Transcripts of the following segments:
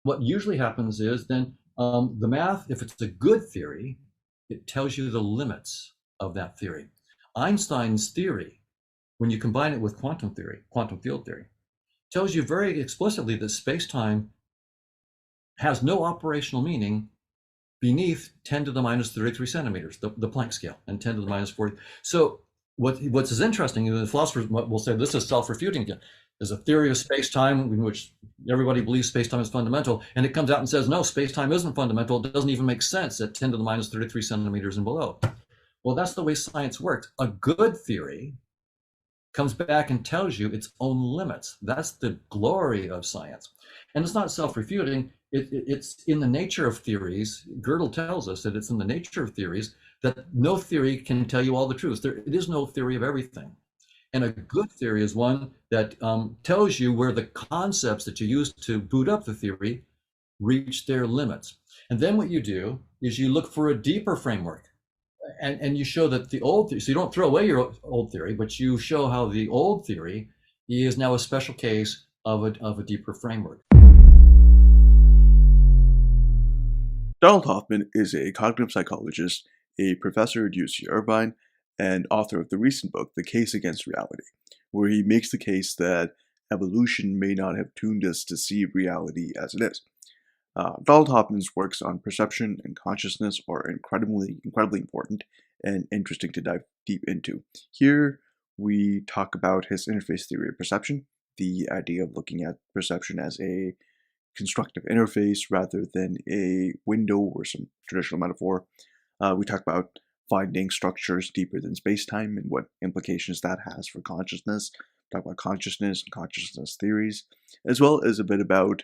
What usually happens is then the math, if it's a good theory, it tells you the limits of that theory. Einstein's theory, when you combine it with quantum theory, quantum field theory, tells you very explicitly that space-time has no operational meaning beneath 10 to the minus 33 centimeters, the Planck scale, and 10 to the minus 40. So what's interesting, the philosophers will say this is self-refuting again. There's a theory of space-time in which everybody believes space-time is fundamental, and it comes out and says, no, space-time isn't fundamental. It doesn't even make sense at 10 to the minus 33 centimeters and below. Well, that's the way science works. A good theory comes back and tells you its own limits. That's the glory of science. And it's not self-refuting. It's in the nature of theories. Gödel tells us that it's in the nature of theories that no theory can tell you all the truth. It is no theory of everything. And a good theory is one that tells you where the concepts that you use to boot up the theory reach their limits. And then what you do is you look for a deeper framework, and you show that the old theory, so you don't throw away your old theory, but you show how the old theory is now a special case of a deeper framework. Donald Hoffman is a cognitive psychologist, a professor at UC Irvine, and author of the recent book, The Case Against Reality, where he makes the case that evolution may not have tuned us to see reality as it is. Donald Hoffman's works on perception and consciousness are incredibly important and interesting to dive deep into. Here, we talk about his interface theory of perception, the idea of looking at perception as a constructive interface rather than a window or some traditional metaphor. We talk about finding structures deeper than space-time and what implications that has for consciousness. Talk about consciousness and consciousness theories, as well as a bit about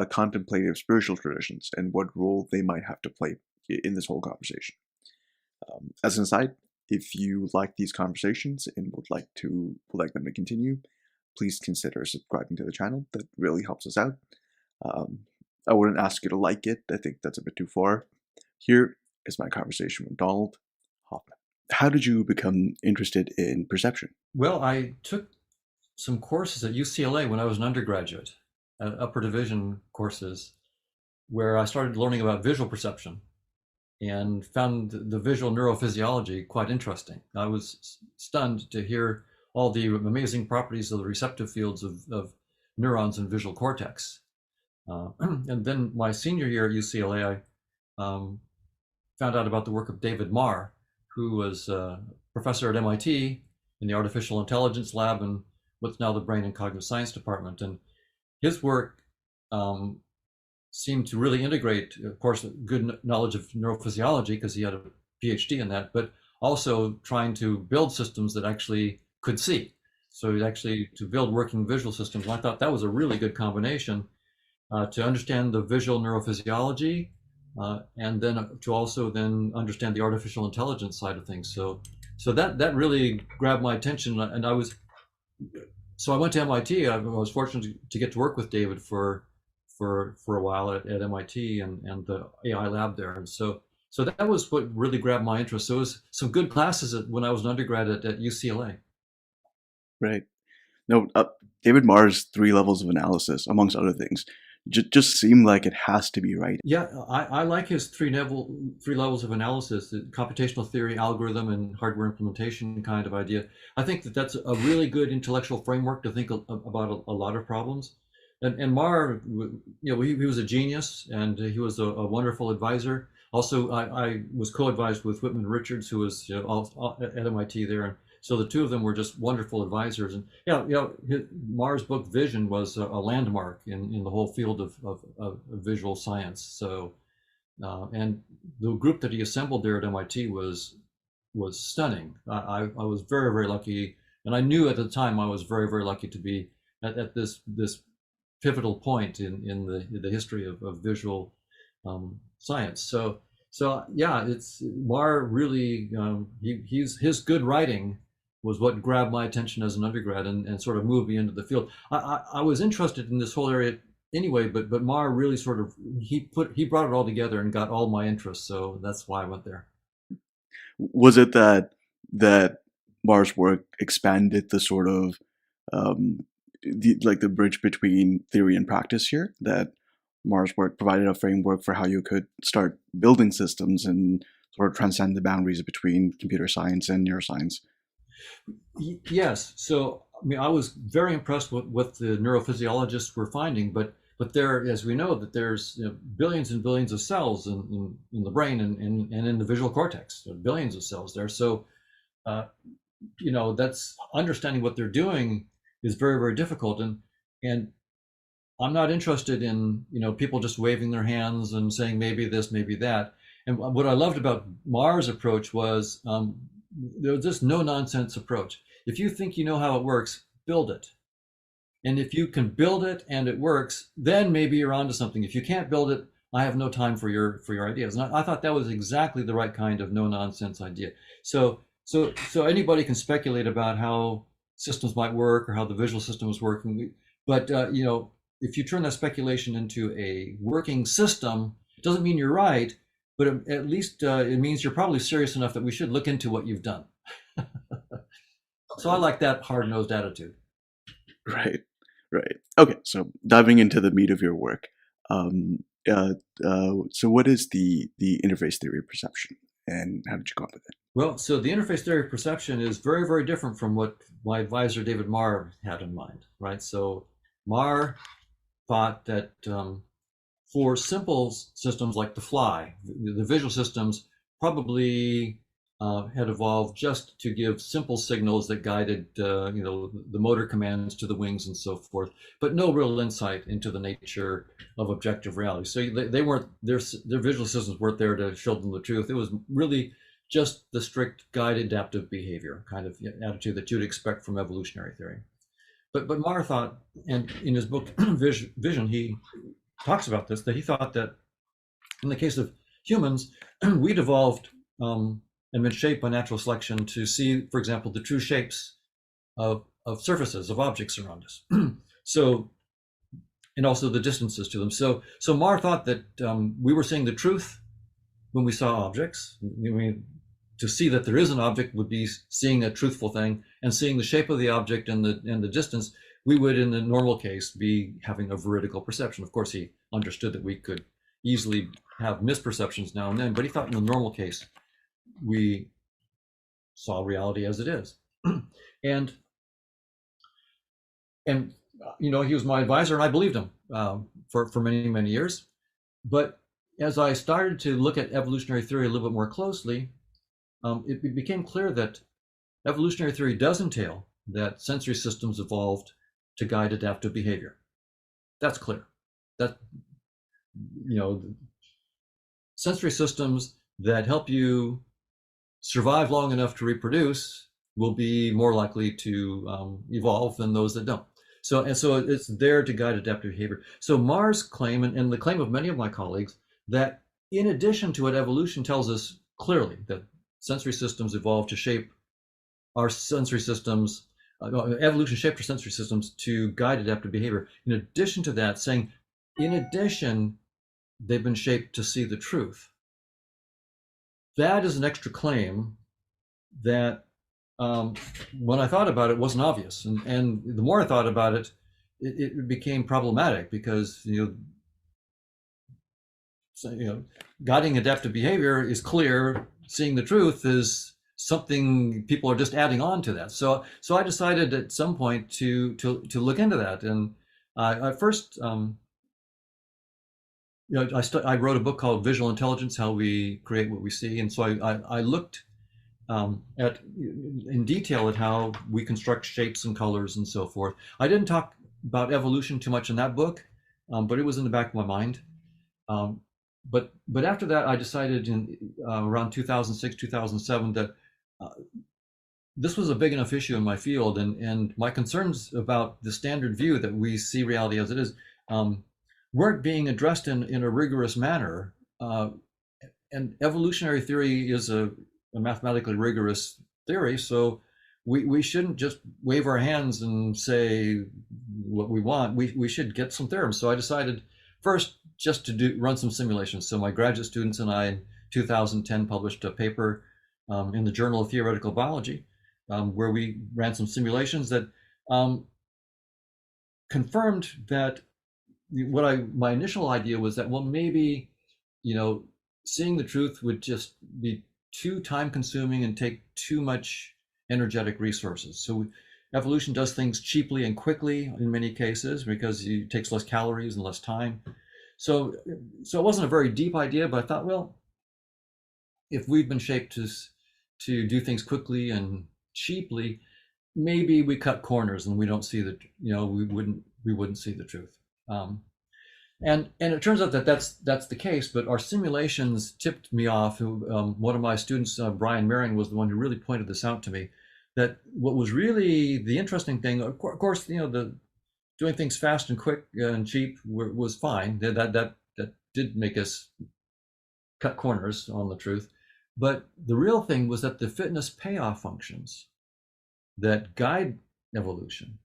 contemplative spiritual traditions and what role they might have to play in this whole conversation. As an aside, if you like these conversations and would like them to continue, please consider subscribing to the channel. That really helps us out. I wouldn't ask you to like it. I think that's a bit too far. Here is my conversation with Donald Hoffman. How did you become interested in perception? Well, I took some courses at UCLA when I was an undergraduate, upper division courses, where I started learning about visual perception and found the visual neurophysiology quite interesting. I was stunned to hear all the amazing properties of the receptive fields of neurons in visual cortex. And then my senior year at UCLA, I found out about the work of David Marr, who was a professor at MIT in the Artificial Intelligence Lab and what's now the Brain and Cognitive Science Department. And his work seemed to really integrate, of course, good knowledge of neurophysiology because he had a PhD in that, but also trying to build systems that actually could see. So actually to build working visual systems. And I thought that was a really good combination to understand the visual neurophysiology and then to also then understand the artificial intelligence side of things. So that really grabbed my attention, and I went to MIT. I was fortunate to get to work with David for a while at MIT and the AI lab there, and so that was what really grabbed my interest. So it was some good classes when I was an undergrad at UCLA. Right. No, David Marr's three levels of analysis, amongst other things, just seem like it has to be right. Yeah, I like his three levels of analysis: the computational theory, algorithm, and hardware implementation kind of idea. I think that that's a really good intellectual framework to think about a lot of problems. And Marr, he was a genius, and he was a wonderful advisor. Also, I was co-advised with Whitman Richards, who was at MIT there, and so the two of them were just wonderful advisors. And Marr's book Vision was a landmark in the whole field of visual science. So, and the group that he assembled there at MIT was stunning. I was very lucky, and I knew at the time I was very lucky to be at this pivotal point in the history of visual science. So yeah, it's Marr really his good writing was what grabbed my attention as an undergrad and sort of moved me into the field. I was interested in this whole area anyway, but Marr really sort of he brought it all together and got all my interests. So that's why I went there. Was it that Marr's work expanded the sort of the bridge between theory and practice here? That Mars work provided a framework for how you could start building systems and sort of transcend the boundaries between computer science and neuroscience. Yes. So, I mean, I was very impressed with what the neurophysiologists were finding, but there, as we know, that there's billions and billions of cells in the brain and in the visual cortex, billions of cells there. So, uh, that's understanding what they're doing is very, very difficult. And I'm not interested in, people just waving their hands and saying maybe this, maybe that. And what I loved about Mars' approach was there was this no nonsense approach. If you think you know how it works, build it. And if you can build it and it works, then maybe you're onto something. If you can't build it, I have no time for your ideas. And I thought that was exactly the right kind of no nonsense idea. So anybody can speculate about how systems might work or how the visual system is working, but if you turn that speculation into a working system, it doesn't mean you're right, but at least it means you're probably serious enough that we should look into what you've done. So I like that hard-nosed attitude. Right, right. Okay, so diving into the meat of your work. Um, so what is the interface theory of perception, and how did you come up with it? Well, so the interface theory of perception is very, very different from what my advisor David Marr had in mind, right? So Marr thought that for simple systems like the fly, the visual systems probably had evolved just to give simple signals that guided, the motor commands to the wings and so forth, but no real insight into the nature of objective reality. So they weren't their visual systems weren't there to show them the truth. It was really just the strict guided adaptive behavior kind of attitude that you'd expect from evolutionary theory. But Marr thought, and in his book Vision, he talks about this, that he thought that in the case of humans, we'd evolved and been shaped by natural selection to see, for example, the true shapes of surfaces, of objects around us. So, and also the distances to them. So Marr thought that we were seeing the truth when we saw objects. I mean, to see that there is an object would be seeing a truthful thing, and seeing the shape of the object and the distance, we would, in the normal case, be having a veridical perception. Of course, he understood that we could easily have misperceptions now and then, but he thought in the normal case, we saw reality as it is. and he was my advisor, and I believed him for many, many years. But as I started to look at evolutionary theory a little bit more closely, it became clear that evolutionary theory does entail that sensory systems evolved to guide adaptive behavior. That's clear. That sensory systems that help you survive long enough to reproduce will be more likely to evolve than those that don't. So it's there to guide adaptive behavior. So Marr's claim, and the claim of many of my colleagues, that in addition to what evolution tells us clearly, that sensory systems evolve to shape our sensory systems, evolution shaped our sensory systems to guide adaptive behavior. In addition to that, saying, in addition, they've been shaped to see the truth. That is an extra claim that when I thought about it, wasn't obvious. And the more I thought about it, it became problematic, because guiding adaptive behavior is clear. Seeing the truth is something people are just adding on to that. So I decided at some point to look into that. And I first, I wrote a book called Visual Intelligence: How We Create What We See. And so I looked at in detail at how we construct shapes and colors and so forth. I didn't talk about evolution too much in that book, but it was in the back of my mind. But after that, I decided in around 2006, 2007 that this was a big enough issue in my field, and my concerns about the standard view that we see reality as it is weren't being addressed in a rigorous manner. And evolutionary theory is a mathematically rigorous theory, so we shouldn't just wave our hands and say what we want. We should get some theorems. So I decided first just to run some simulations. So my graduate students and I in 2010 published a paper in the Journal of Theoretical Biology, where we ran some simulations that confirmed that my initial idea was that, well, maybe, you know, seeing the truth would just be too time consuming and take too much energetic resources. So evolution does things cheaply and quickly in many cases because it takes less calories and less time. So, so it wasn't a very deep idea, but I thought, well, if we've been shaped to do things quickly and cheaply, maybe we cut corners and we don't see the, you know, we wouldn't see the truth. Um, and it turns out that that's the case. But our simulations tipped me off. One of my students, Brian Marion, was the one who really pointed this out to me. That what was really the interesting thing, of course, you know, the doing things fast and quick and cheap was fine. That did make us cut corners on the truth. But the real thing was that the fitness payoff functions that guide evolution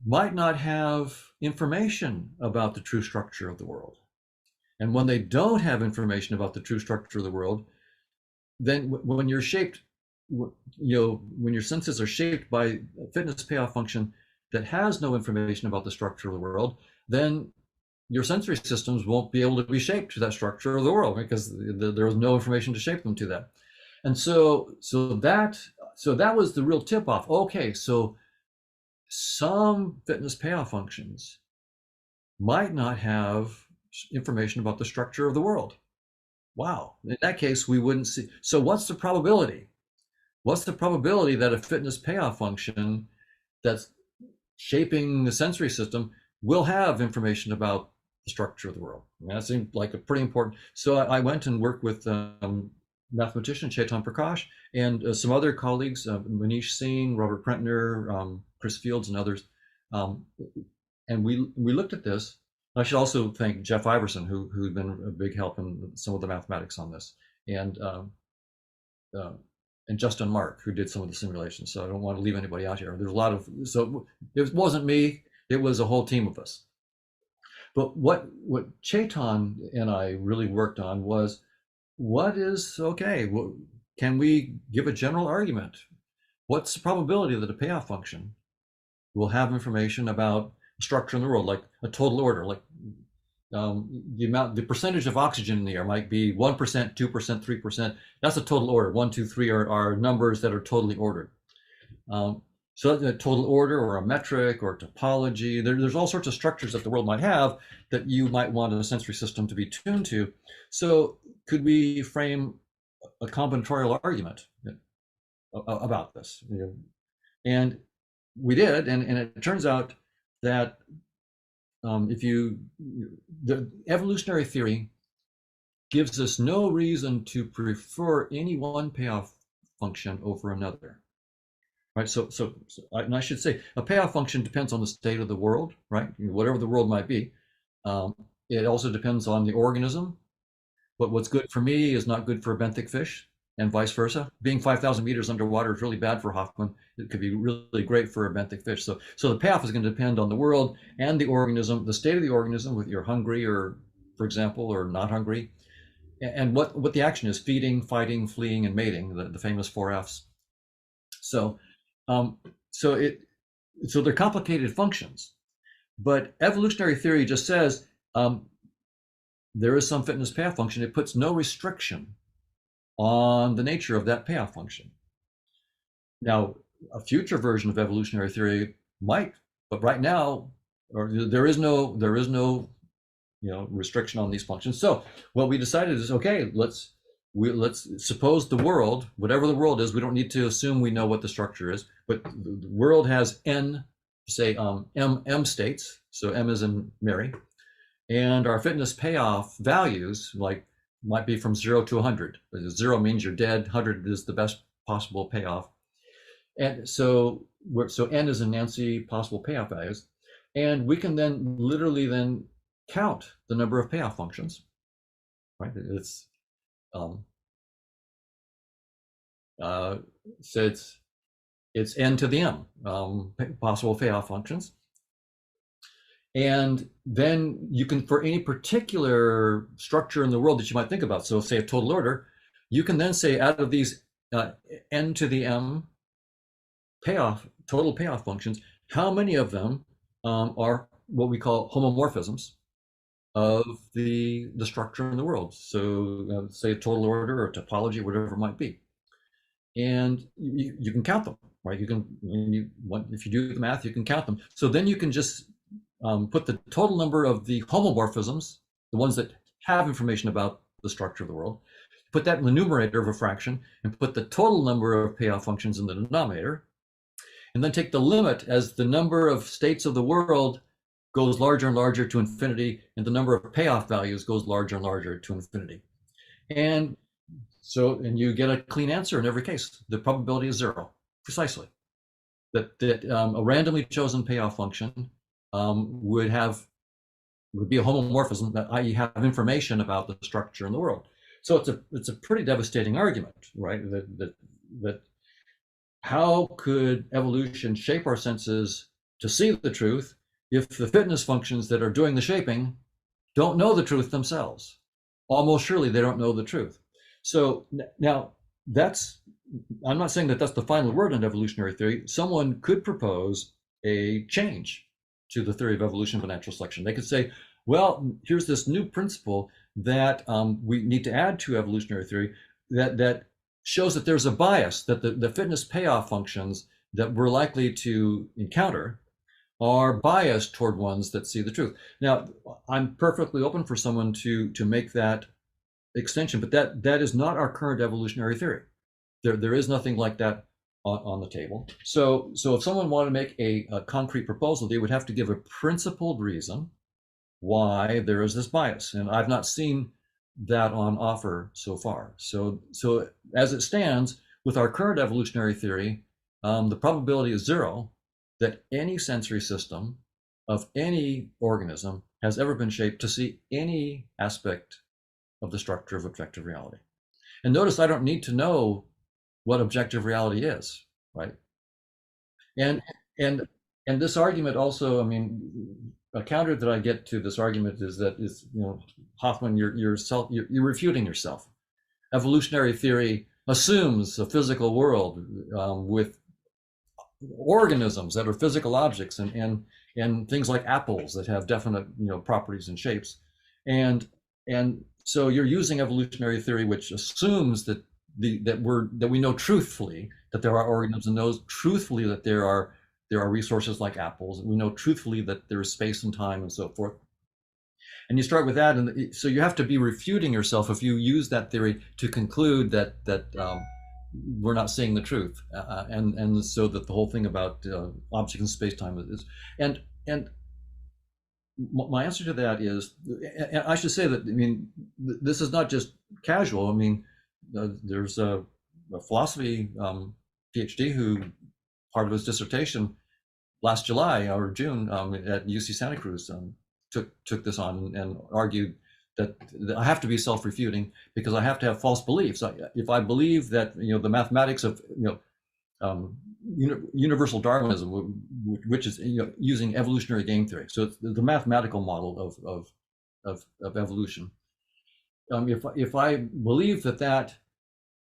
might not have information about the true structure of the world. And when they don't have information about the true structure of the world, then when you're shaped, you know, when your senses are shaped by a fitness payoff function that has no information about the structure of the world, then your sensory systems won't be able to be shaped to that structure of the world because there was no information to shape them to that. And so that was the real tip off. Okay, so some fitness payoff functions might not have information about the structure of the world. Wow. In that case, we wouldn't see. So what's the probability? What's the probability that a fitness payoff function that's shaping the sensory system will have information about the structure of the world? And that seemed like a pretty important. So I went and worked with mathematician Chetan Prakash and some other colleagues, Manish Singh, Robert Prentner, Chris Fields, and others. And we looked at this. I should also thank Jeff Iverson, who'd been a big help in some of the mathematics on this, and Justin Mark, who did some of the simulations. So I don't want to leave anybody out here. There's a lot of, so it wasn't me, it was a whole team of us. But what Chetan and I really worked on was, what is, okay, can we give a general argument? What's the probability that a payoff function will have information about structure in the world, like a total order, like the percentage of oxygen in the air might be 1%, 2%, 3%. That's a total order. 1, 2, 3 are numbers that are totally ordered. So a total order or a metric or topology, there's all sorts of structures that the world might have that you might want a sensory system to be tuned to. So could we frame a combinatorial argument about this? And we did, and it turns out that the evolutionary theory gives us no reason to prefer any one payoff function over another. Right, and I should say a payoff function depends on the state of the world, right? Whatever the world might be. It also depends on the organism. But what's good for me is not good for a benthic fish, and vice versa. Being 5,000 meters underwater is really bad for Hoffman. It could be really great for a benthic fish. So the payoff is going to depend on the world and the organism, the state of the organism, whether you're hungry or, for example, or not hungry, and what the action is: feeding, fighting, fleeing, and mating. The famous 4 Fs. So they're complicated functions, but evolutionary theory just says there is some fitness payoff function. It puts no restriction on the nature of that payoff function. Now, a future version of evolutionary theory might, but right now, there is no restriction on these functions. So what we decided is, okay, let's suppose the world, whatever the world is, we don't need to assume we know what the structure is, but the world has n, say m states. So m is in Mary, and our fitness payoff values might be from 0 to 100. 0 means you're dead. 100 is the best possible payoff. And so n is in Nancy possible payoff values, and we can then literally count the number of payoff functions. Right? So it's n to the m possible payoff functions. And then you can, for any particular structure in the world that you might think about, so say a total order, you can then say, out of these n to the m total payoff functions, how many of them are what we call homomorphisms of the structure in the world. So say a total order or topology, whatever it might be. And you can count them, right? If you do the math, you can count them. So then you can just put the total number of the homomorphisms, the ones that have information about the structure of the world, put that in the numerator of a fraction, and put the total number of payoff functions in the denominator, and then take the limit as the number of states of the world goes larger and larger to infinity, and the number of payoff values goes larger and larger to infinity. And you get a clean answer in every case. The probability is 0, precisely. That a randomly chosen payoff function would be a homomorphism, that i.e. have information about the structure in the world. So it's a pretty devastating argument, right? That how could evolution shape our senses to see the truth if the fitness functions that are doing the shaping don't know the truth themselves? Almost surely they don't know the truth. So now I'm not saying that that's the final word in evolutionary theory. Someone could propose a change to the theory of evolution by natural selection. They could say, well, here's this new principle that we need to add to evolutionary theory that shows that there's a bias, that the fitness payoff functions that we're likely to encounter are biased toward ones that see the truth. Now, I'm perfectly open for someone to make that extension, but that is not our current evolutionary theory. There is nothing like that on the table. So if someone wanted to make a concrete proposal, they would have to give a principled reason why there is this bias, and I've not seen that on offer so far. So as it stands, with our current evolutionary theory, the probability is 0 that any sensory system of any organism has ever been shaped to see any aspect of the structure of objective reality. And notice I don't need to know what objective reality is, right? And this argument also, I mean, a counter that I get to this argument is Hoffman, you're refuting yourself. Evolutionary theory assumes a physical world with organisms that are physical objects and things like apples that have definite properties and shapes, and so you're using evolutionary theory, which assumes that we know truthfully that there are organisms, and knows truthfully that there are resources like apples, and we know truthfully that there is space and time and so forth. And you start with that, and so you have to be refuting yourself if you use that theory to conclude that we're not seeing the truth, and so that the whole thing about objects in space-time is, and my answer to that is, and I should say that, I mean, this is not just casual. I mean, there's a philosophy PhD who, part of his dissertation last July or June at UC Santa Cruz, took this on and argued that I have to be self-refuting because I have to have false beliefs. If I believe that the mathematics of universal Darwinism, which is using evolutionary game theory, so it's the mathematical model of evolution. If I believe that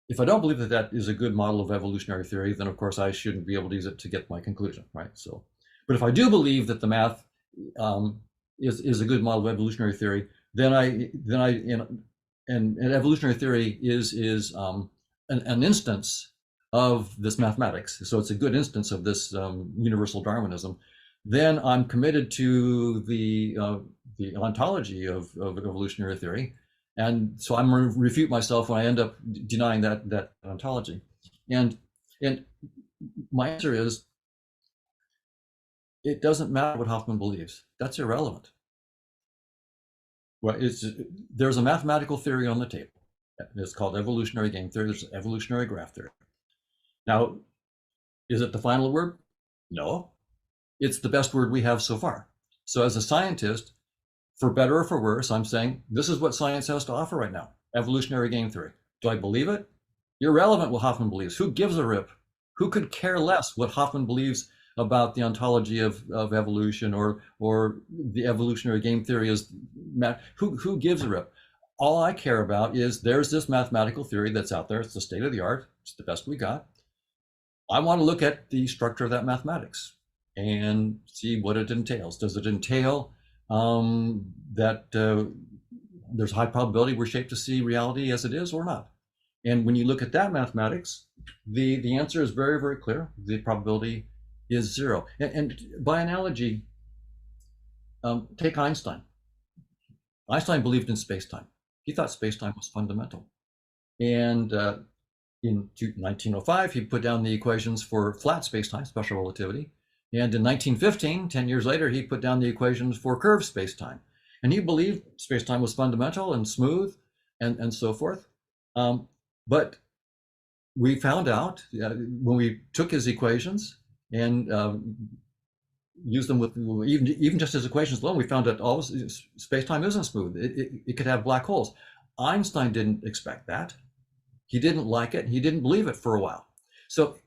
if I don't believe that is a good model of evolutionary theory, then of course I shouldn't be able to use it to get my conclusion, right? So, but if I do believe that the math is a good model of evolutionary theory, then evolutionary theory is an instance of this mathematics. So it's a good instance of this universal Darwinism. Then I'm committed to the ontology of evolutionary theory. And so I'm going to refute myself when I end up denying that ontology. And my answer is, it doesn't matter what Hoffman believes. That's irrelevant. Well, there's a mathematical theory on the table. It's called evolutionary game theory. There's evolutionary graph theory. Now, is it the final word? No. It's the best word we have so far. So as a scientist, for better or for worse, I'm saying this is what science has to offer right now, evolutionary game theory. Do I believe it? Irrelevant what Hoffman believes. Who gives a rip? Who could care less what Hoffman believes about the ontology of evolution or the evolutionary game theory is? Who gives a rip? All I care about is there's this mathematical theory that's out there. It's the state of the art. It's the best we got. I want to look at the structure of that mathematics. and see what it entails. Does it entail that there's a high probability we're shaped to see reality as it is or not? And when you look at that mathematics, the answer is very, very clear. The probability is zero. And by analogy, take Einstein. Einstein believed in space-time. He thought space-time was fundamental. And in 1905, he put down the equations for flat space-time, special relativity. And in 1915, 10 years later, he put down the equations for curved space-time. And he believed space-time was fundamental and smooth and so forth. But we found out when we took his equations and used them with even just his equations alone, we found that all space-time isn't smooth. It could have black holes. Einstein didn't expect that. He didn't like it. He didn't believe it for a while. So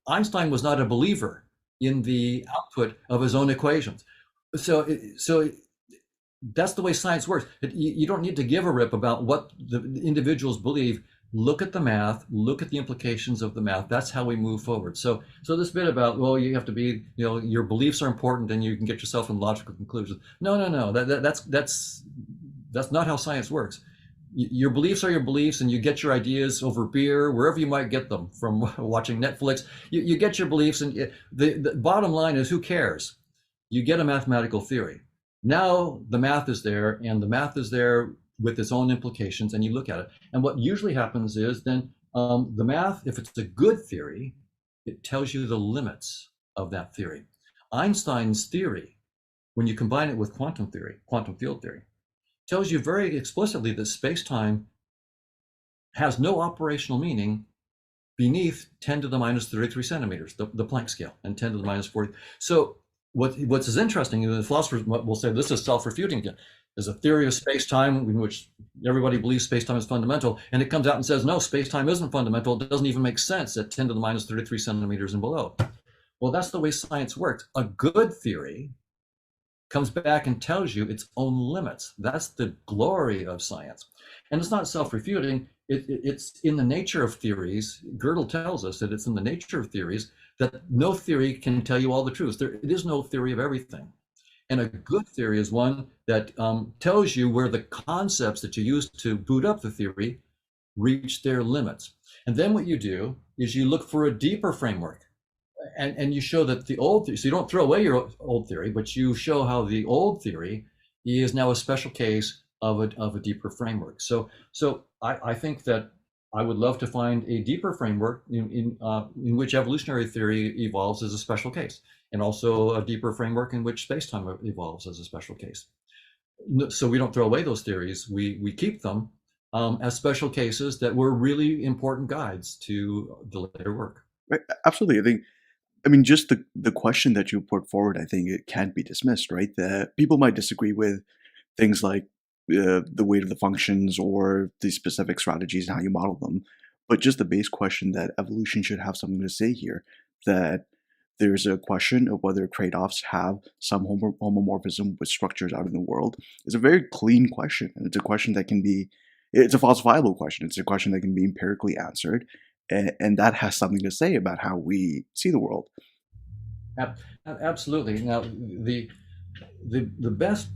Einstein was not a believer in the output of his own equations. So that's the way science works. You don't need to give a rip about what the individuals believe. Look at the math, look at the implications of the math. That's how we move forward. So this bit about, well, you have to be, your beliefs are important and you can get yourself in logical conclusions. No. That's not how science works. Your beliefs are your beliefs, and you get your ideas over beer, wherever you might get them, from watching Netflix. You get your beliefs, and the bottom line is, who cares? You get a mathematical theory. Now the math is there, and the math is there with its own implications, and you look at it. And what usually happens is then the math, if it's a good theory, it tells you the limits of that theory. Einstein's theory, when you combine it with quantum theory, quantum field theory, tells you very explicitly that space-time has no operational meaning beneath 10 to the minus 33 centimeters, the Planck scale, and 10 to the minus 40. So what's is interesting, and the philosophers will say this is self-refuting again. There's a theory of space-time in which everybody believes space-time is fundamental, and it comes out and says, no, space-time isn't fundamental. It doesn't even make sense at 10 to the minus 33 centimeters and below. Well, that's the way science works. A good theory comes back and tells you its own limits. That's the glory of science. And it's not self-refuting. It's in the nature of theories. Gödel tells us that it's in the nature of theories that no theory can tell you all the truth. There is no theory of everything. And a good theory is one that tells you where the concepts that you use to boot up the theory reach their limits. And then what you do is you look for a deeper framework. And you show that the old theory, so you don't throw away your old theory, but you show how the old theory is now a special case of a deeper framework. So I think that I would love to find a deeper framework in which evolutionary theory evolves as a special case, and also a deeper framework in which space-time evolves as a special case. So we don't throw away those theories. We keep them as special cases that were really important guides to the later work. Right. Absolutely. I mean, just the question that you put forward, I think it can't be dismissed, right? That people might disagree with things like the weight of the functions or the specific strategies and how you model them. But just the base question that evolution should have something to say here, that there's a question of whether trade-offs have some homomorphism with structures out in the world, is a very clean question. And it's a question that it's a falsifiable question. It's a question that can be empirically answered. And that has something to say about how we see the world. Absolutely. Now, the best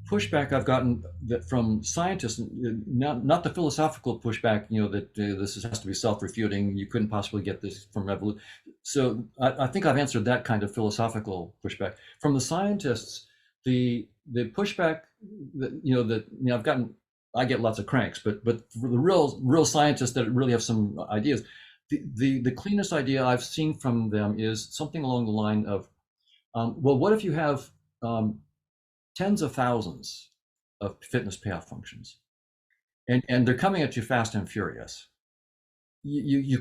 pushback I've gotten from scientists, not the philosophical pushback, that this has to be self-refuting. You couldn't possibly get this from evolution. So I think I've answered that kind of philosophical pushback. From the scientists, the pushback that I get lots of cranks, but for the real scientists that really have some ideas, the cleanest idea I've seen from them is something along the line of, well, what if you have tens of thousands of fitness payoff functions, and they're coming at you fast and furious? You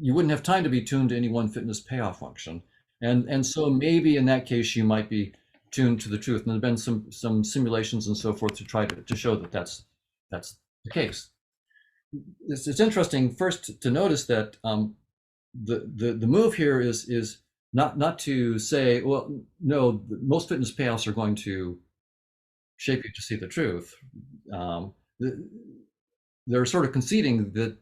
wouldn't have time to be tuned to any one fitness payoff function, and so maybe in that case you might be tuned to the truth. And there have been some simulations and so forth to try to show that that's the case. It's interesting first to notice that the move here is not to say, well, no, most fitness payoffs are going to shape you to see the truth. They're sort of conceding that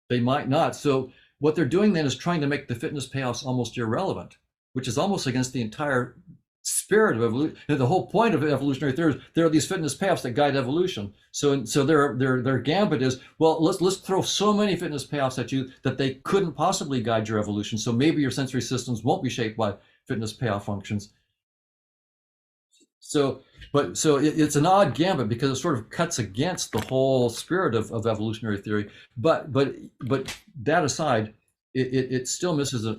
they might not. So what they're doing then is trying to make the fitness payoffs almost irrelevant. which is almost against the entire spirit of evolution. The whole point of evolutionary theory is there are these fitness paths that guide evolution. So their gambit is, well, let's throw so many fitness paths at you that they couldn't possibly guide your evolution. So maybe your sensory systems won't be shaped by fitness path functions. So, it's an odd gambit because it sort of cuts against the whole spirit of evolutionary theory. But that aside, it still misses a.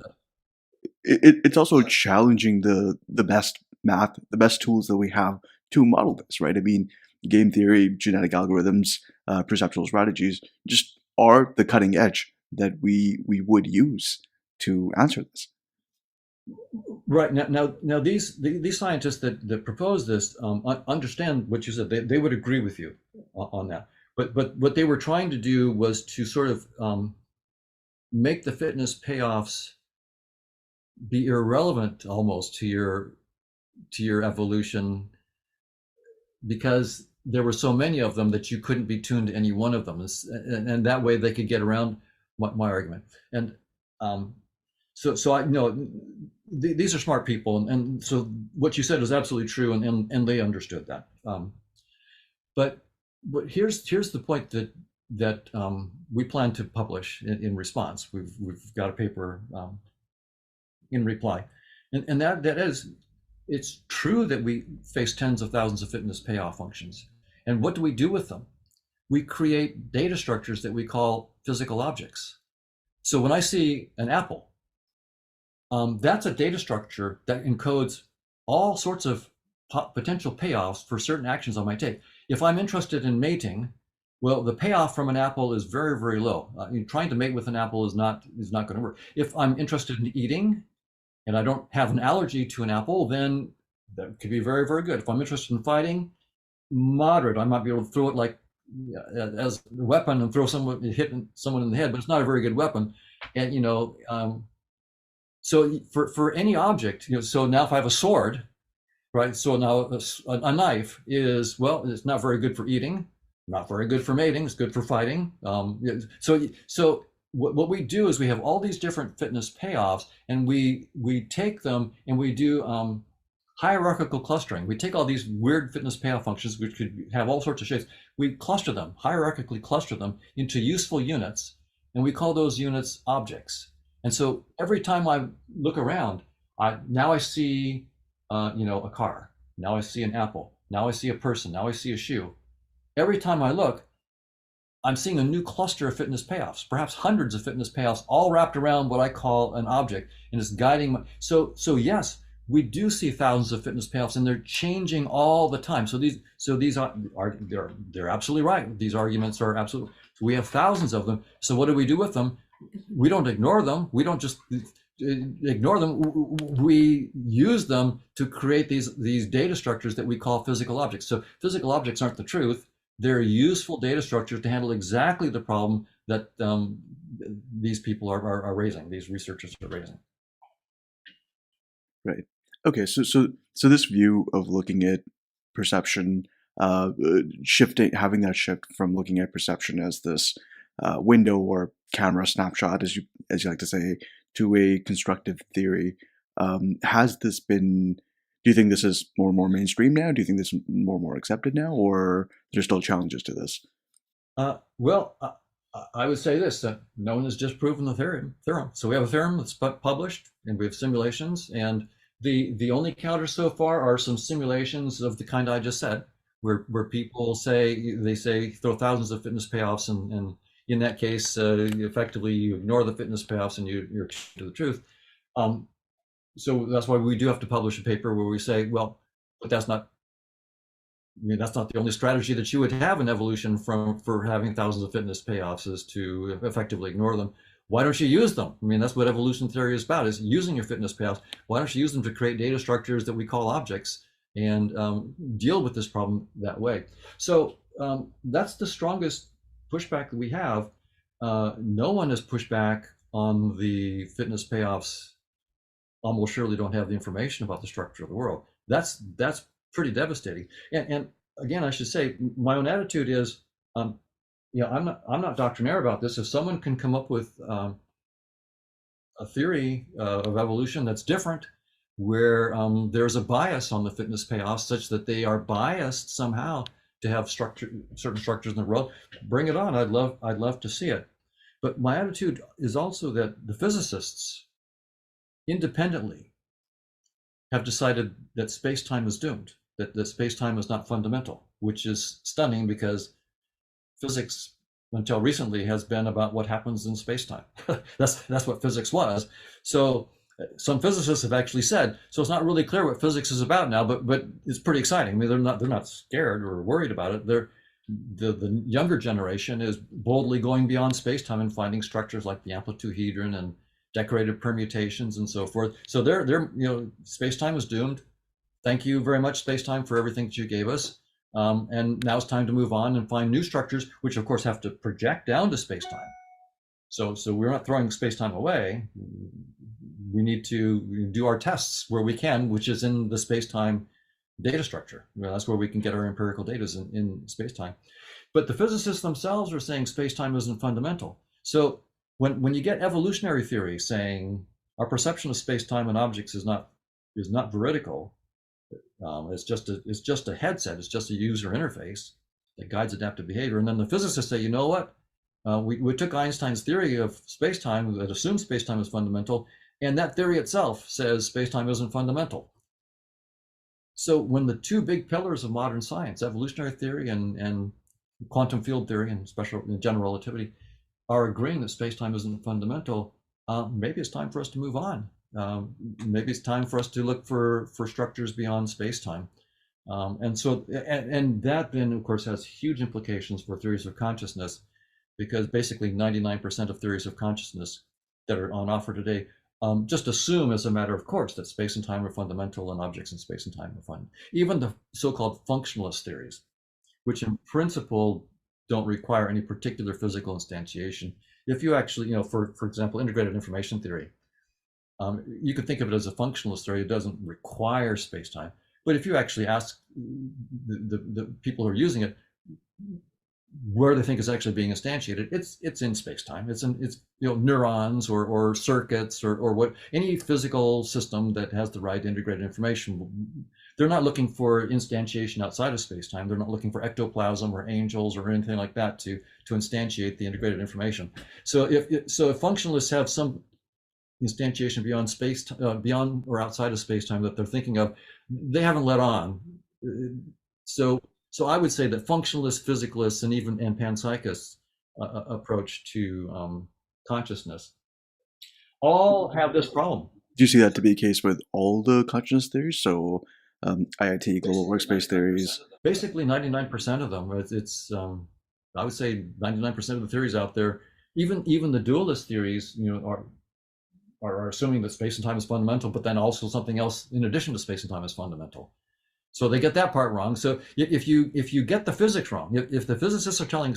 It's also challenging the best math, the best tools that we have to model this, right? I mean, game theory, genetic algorithms, perceptual strategies just are the cutting edge that we would use to answer this. Right now, these scientists that propose this understand what you said. They would agree with you on that. But what they were trying to do was to sort of make the fitness payoffs be irrelevant almost to your evolution, because there were so many of them that you couldn't be tuned to any one of them, and that way they could get around my argument. And so I know these are smart people, and so what you said is absolutely true, and they understood that. But here's the point that we plan to publish in response. We've got a paper in reply, and that is, it's true that we face tens of thousands of fitness payoff functions, and what do we do with them? We create data structures that we call physical objects. So when I see an apple, that's a data structure that encodes all sorts of potential payoffs for certain actions I might take. If I'm interested in mating, well, the payoff from an apple is very, very low. Trying to mate with an apple is not going to work. If I'm interested in eating and I don't have an allergy to an apple, then that could be very, very good. If I'm interested in fighting, moderate. I might be able to throw it like as a weapon and hit someone in the head, but it's not a very good weapon. And so for any object, so now if I have a sword, right? So now a knife is, well, it's not very good for eating, not very good for mating. It's good for fighting. So what we do is we have all these different fitness payoffs, and we take them and we do hierarchical clustering. We take all these weird fitness payoff functions, which could have all sorts of shapes. We cluster them, hierarchically cluster them into useful units, and we call those units objects. And so every time I look around, now I see, a car. Now I see an apple. Now I see a person. Now I see a shoe. Every time I look, I'm seeing a new cluster of fitness payoffs, perhaps hundreds of fitness payoffs, all wrapped around what I call an object, and it's guiding. So yes, we do see thousands of fitness payoffs, and they're changing all the time. So these are they're absolutely right. These arguments are absolutely. We have thousands of them. So what do we do with them? We don't ignore them. We don't just ignore them. We use them to create these data structures that we call physical objects. So physical objects aren't the truth. They're useful data structures to handle exactly the problem that these people are raising, these researchers are raising. Right. Okay. So this view of looking at perception, having that shift from looking at perception as this window or camera snapshot, as you like to say, to a constructive theory, has this been? Do you think this is more and more mainstream now? Do you think this is more and more accepted now, or there's still challenges to this? Well, I would say this: that no one has disproven the theorem. So we have a theorem that's published, and we have simulations, and the only counters so far are some simulations of the kind I just said, where people say throw thousands of fitness payoffs, and in that case, effectively you ignore the fitness payoffs and you're to the truth. So that's why we do have to publish a paper where we say, well, but that's not the only strategy that you would have in evolution for having thousands of fitness payoffs, is to effectively ignore them. Why don't you use them? That's what evolution theory is about, is using your fitness payoffs. Why don't you use them to create data structures that we call objects and deal with this problem that way? So that's the strongest pushback that we have. No one has pushed back on the fitness payoffs. Almost surely don't have the information about the structure of the world. That's pretty devastating. And again, I should say, my own attitude is, I'm not doctrinaire about this. If someone can come up with a theory of evolution that's different where there's a bias on the fitness payoffs such that they are biased somehow to have certain structures in the world. Bring it on. I'd love to see it. But my attitude is also that the physicists independently have decided that space-time is doomed, that space-time is not fundamental, which is stunning because physics until recently has been about what happens in space-time. That's what physics was. So some physicists have actually said, so it's not really clear what physics is about now, but it's pretty exciting. I mean, they're not scared or worried about it. The younger generation is boldly going beyond space-time and finding structures like the amplituhedron and decorated permutations and so forth. So they're space-time is doomed. Thank you very much, space-time, for everything that you gave us. And now it's time to move on and find new structures, which of course have to project down to space-time. So we're not throwing space-time away. We need to do our tests where we can, which is in the space-time data structure. Well, that's where we can get our empirical data in space-time. But the physicists themselves are saying space-time isn't fundamental. So when you get evolutionary theory saying our perception of space-time and objects is not veridical, it's just a headset, it's just a user interface that guides adaptive behavior. And then the physicists say, you know what? We took Einstein's theory of space-time that assumes space-time is fundamental, and that theory itself says space-time isn't fundamental. So when the two big pillars of modern science, evolutionary theory and quantum field theory and general relativity, are agreeing that space-time isn't fundamental, maybe it's time for us to move on. Maybe it's time for us to look for structures beyond space-time. And that then, of course, has huge implications for theories of consciousness, because basically 99% of theories of consciousness that are on offer today just assume as a matter of course that space and time are fundamental and objects in space and time are fundamental. Even the so-called functionalist theories, which in principle don't require any particular physical instantiation. If you actually, for example, integrated information theory, you could think of it as a functionalist theory. It doesn't require space-time. But if you actually ask the people who are using it where they think is actually being instantiated, it's in space-time. It's neurons or circuits or what any physical system that has the right integrated information. They're not looking for instantiation outside of space-time. They're not looking for ectoplasm or angels or anything like that to instantiate the integrated information. So if functionalists have some instantiation beyond space, beyond or outside of space-time that they're thinking of, they haven't let on. So I would say that functionalists, physicalists, and even panpsychists approach to consciousness all have this problem. Do you see that to be the case with all the consciousness theories? So IIT, global workspace theories? Basically 99% of them. It's I would say 99% of the theories out there, even the dualist theories, are assuming that space and time is fundamental, but then also something else in addition to space and time is fundamental. So they get that part wrong. So if you get the physics wrong, if the physicists are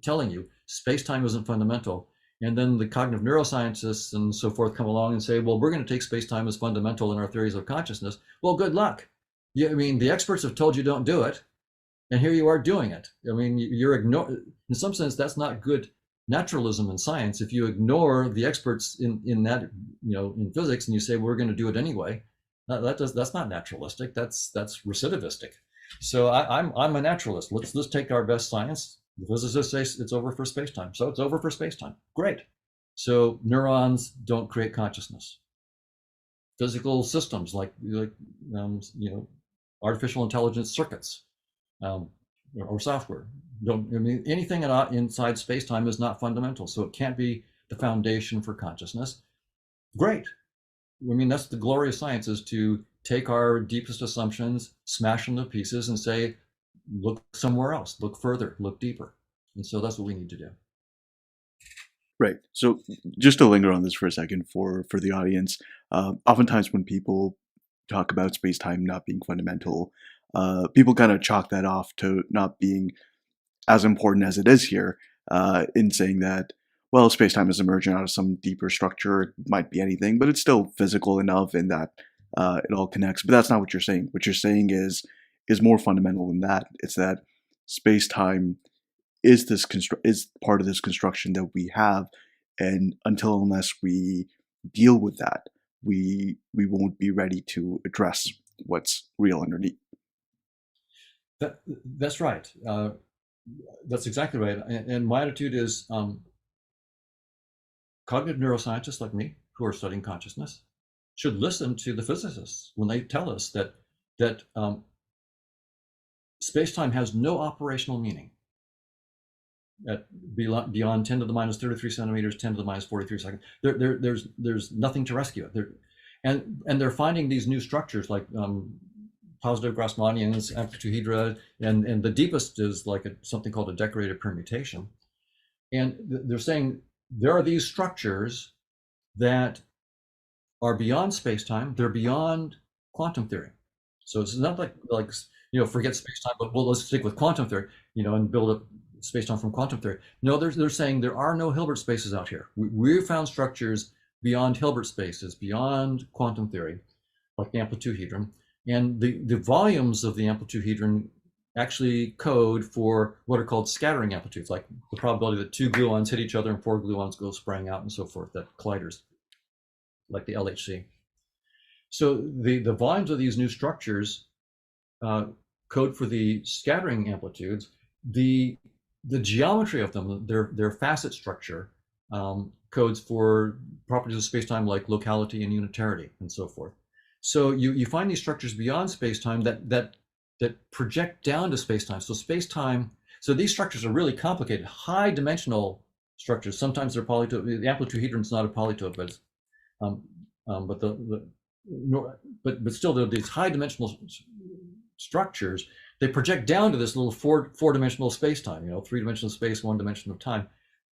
telling you space-time isn't fundamental, and then the cognitive neuroscientists and so forth come along and say, well, we're going to take space-time as fundamental in our theories of consciousness, well, good luck. I mean, the experts have told you don't do it, and here you are doing it. I mean, you're in some sense, that's not good naturalism in science. If you ignore the experts in that, in physics, and you say, we're going to do it anyway, that's not naturalistic. That's recidivistic. So I'm a naturalist. Let's take our best science. The physicists say it's over for space-time, so it's over for space-time. Great. So neurons don't create consciousness. Physical systems like artificial intelligence circuits or software don't. I mean, anything inside space-time is not fundamental, so it can't be the foundation for consciousness. Great. I mean, that's the glory of science, is to take our deepest assumptions, smash them to pieces, and say, look somewhere else, look further, look deeper. And so that's what we need to do. Right. So just to linger on this for a second for the audience, oftentimes when people talk about space-time not being fundamental, people kind of chalk that off to not being as important as it is here, in saying that, well, space-time is emerging out of some deeper structure. It might be anything, but it's still physical enough in that it all connects. But that's not what you're saying. What you're saying is more fundamental than that. It's that space-time is is part of this construction that we have, and unless we deal with that, we won't be ready to address what's real underneath. That's right. That's exactly right. And my attitude is cognitive neuroscientists like me who are studying consciousness should listen to the physicists when they tell us that space-time has no operational meaning at beyond 10 to the minus 33 centimeters, 10 to the minus 43 seconds. There's nothing to rescue it. And they're finding these new structures like positive Grassmannians, amplituhedra, and the deepest is like something called a decorated permutation. And they're saying there are these structures that are beyond space-time. They're beyond quantum theory. So it's not like forget space-time, but well, let's stick with quantum theory, and build up space-time from quantum theory. No, they're saying there are no Hilbert spaces out here. We found structures beyond Hilbert spaces, beyond quantum theory, like the amplituhedron. And the volumes of the amplituhedron actually code for what are called scattering amplitudes, like the probability that 2 gluons hit each other and 4 gluons go spraying out and so forth, that colliders, like the LHC. So the volumes of these new structures code for the scattering amplitudes. The geometry of them, their facet structure, codes for properties of spacetime like locality and unitarity and so forth. So you find these structures beyond spacetime that project down to spacetime. So spacetime, so these structures are really complicated, high dimensional structures. Sometimes they're polytope. The amplituhedron is not a polytope, but still, they're these high dimensional structures. They project down to this little four dimensional space-time, 3-dimensional space, 1 dimension of time.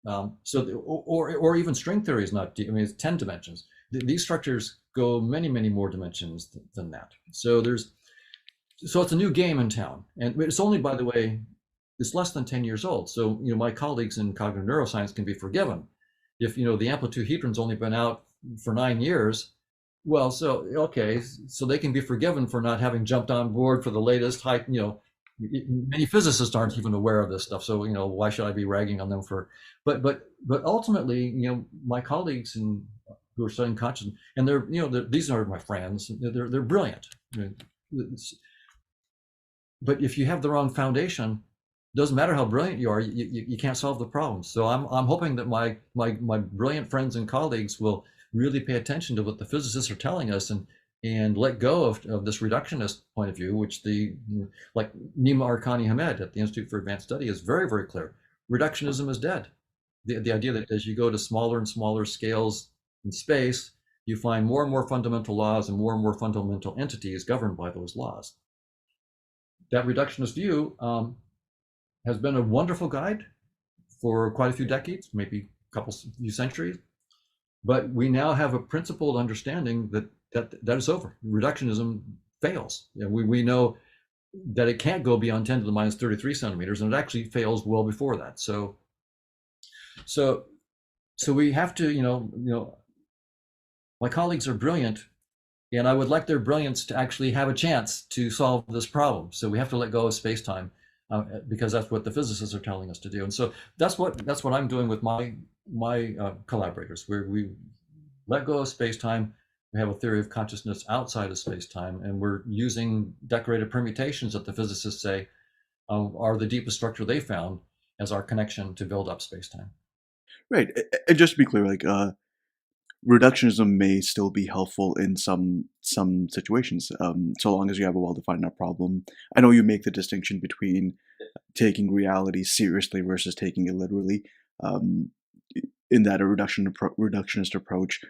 Or even string theory is not deep. I mean, it's 10 dimensions. These structures go many, many more dimensions than that. So it's a new game in town, and it's only, by the way, it's less than 10 years old. So my colleagues in cognitive neuroscience can be forgiven if the amplituhedron's only been out for 9 years. Well, so they can be forgiven for not having jumped on board for the latest hype. Many physicists aren't even aware of this stuff, so why should I be ragging on them for? But ultimately, my colleagues who are studying consciousness, and these are my friends. They're brilliant. But if you have the wrong foundation, doesn't matter how brilliant you are, you can't solve the problem. So I'm hoping that my brilliant friends and colleagues will really pay attention to what the physicists are telling us and let go of this reductionist point of view, which like Nima Arkani Hamed at the Institute for Advanced Study is very, very clear. Reductionism is dead. The idea that as you go to smaller and smaller scales in space, you find more and more fundamental laws and more fundamental entities governed by those laws. That reductionist view has been a wonderful guide for quite a few decades, maybe few centuries. But we now have a principled understanding that is over. Reductionism fails. We know that it can't go beyond 10 to the minus 33 centimeters, and it actually fails well before that. So we have to, my colleagues are brilliant, and I would like their brilliance to actually have a chance to solve this problem. So we have to let go of space-time because that's what the physicists are telling us to do. And so that's what I'm doing with my collaborators, where we let go of space-time. We have a theory of consciousness outside of space-time, and we're using decorated permutations that the physicists say are the deepest structure they found as our connection to build up space-time. Right. And just to be clear, like reductionism may still be helpful in some situations, so long as you have a well-defined enough problem. I know you make the distinction between taking reality seriously versus taking it literally. In that a reductionist approach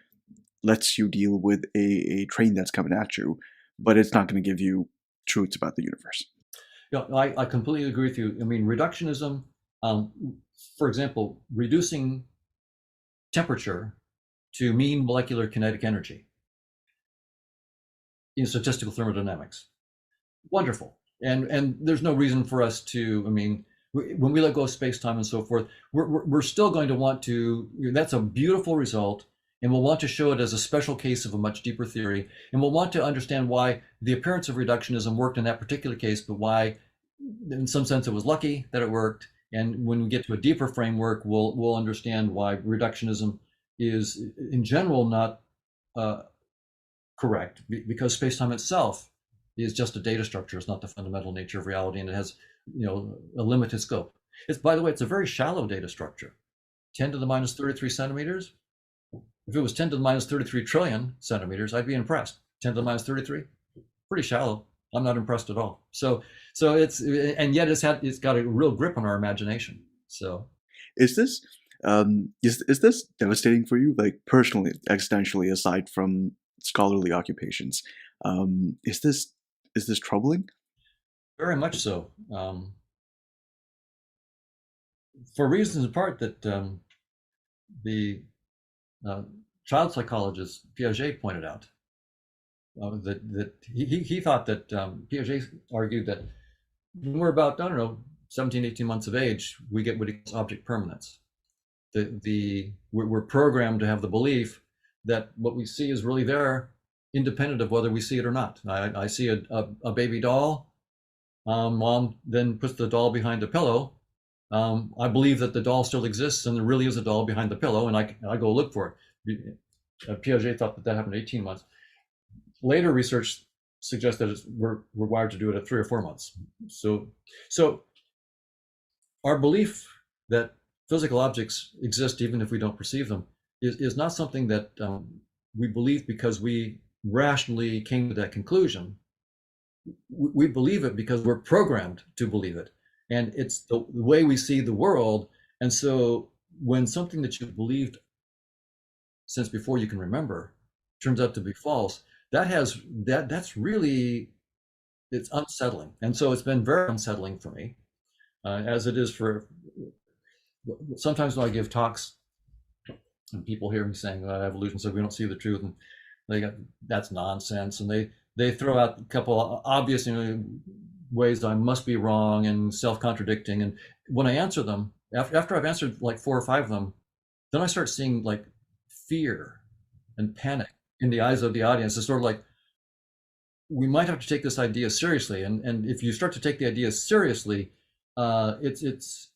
lets you deal with a train that's coming at you, but it's not going to give you truths about the universe. I completely agree with you. I mean, reductionism, for example, reducing temperature to mean molecular kinetic energy in statistical thermodynamics. Wonderful. And there's no reason for us to, I mean, when we let go of space-time and so forth, we're still going to want to, that's a beautiful result, and we'll want to show it as a special case of a much deeper theory, and we'll want to understand why the appearance of reductionism worked in that particular case, but why, in some sense, it was lucky that it worked. And when we get to a deeper framework, we'll understand why reductionism is, in general, not Correct, because space-time itself is just a data structure. It's not the fundamental nature of reality, and it has, a limited scope. It's, by the way, it's a very shallow data structure. 10 to the minus 33 centimeters. If it was 10 to the minus 33 trillion centimeters, I'd be impressed. 10 to the minus 33, pretty shallow. I'm not impressed at all. So it's, and yet it's got a real grip on our imagination. So Is this is this devastating for you, like personally, existentially, aside from scholarly occupations? Is this troubling? very much so, for reasons in part that the uh, child psychologist Piaget pointed out. That he thought that Piaget argued that when we're about, I don't know, 17, 18 months of age, we get what he calls object permanence. We're programmed to have the belief that what we see is really there, independent of whether we see it or not. I see a baby doll. Mom then puts the doll behind a pillow. I believe that the doll still exists and there really is a doll behind the pillow, and I go look for it. Piaget thought that happened at 18 months. Later research suggests that we're wired to do it at 3 or 4 months. So our belief that physical objects exist even if we don't perceive them is not something that we believe because we rationally came to that conclusion. We believe it because we're programmed to believe it, and it's the way we see the world. And so when something that you believed since before you can remember turns out to be false, that's really, it's unsettling. And so it's been very unsettling for me, as it is for, sometimes when I give talks and people hear me saying evolution, so we don't see the truth, and they got, that's nonsense, and they throw out a couple obvious, ways I must be wrong and self-contradicting. And when I answer them, after I've answered like 4 or 5 of them, then I start seeing like fear and panic in the eyes of the audience. It's sort of like, we might have to take this idea seriously. And if you start to take the idea seriously, it's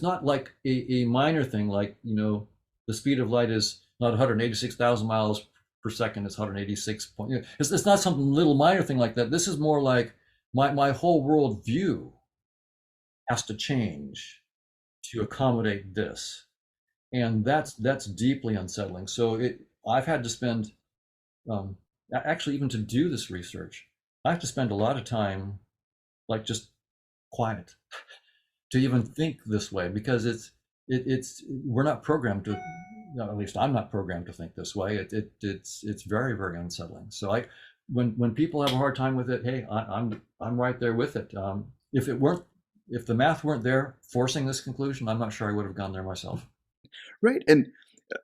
not like a minor thing, like, the speed of light is not 186,000 miles per second, it's 186 point, it's not some little minor thing like that. This is more like my whole world view has to change to accommodate this. And that's deeply unsettling. So I've had to spend, actually, even to do this research, I have to spend a lot of time, like, just quiet to even think this way, because it's we're not programmed to, at least I'm not programmed to think this way. It's very, very unsettling. So when people have a hard time with it, hey, I'm right there with it. If the math weren't there forcing this conclusion, I'm not sure I would have gone there myself. Right. And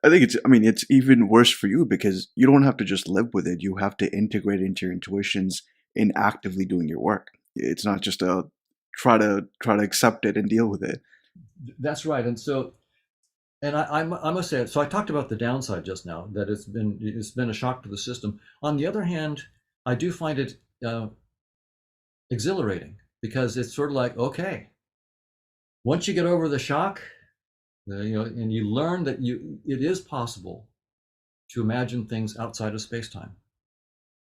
I mean, it's even worse for you because you don't have to just live with it. You have to integrate it into your intuitions in actively doing your work. It's not just a try to accept it and deal with it. That's right. And so, and I must say, so I talked about the downside just now, that it's been a shock to the system. On the other hand, I do find it exhilarating, because it's sort of like, okay, once you get over the shock, and you learn that it is possible to imagine things outside of space-time,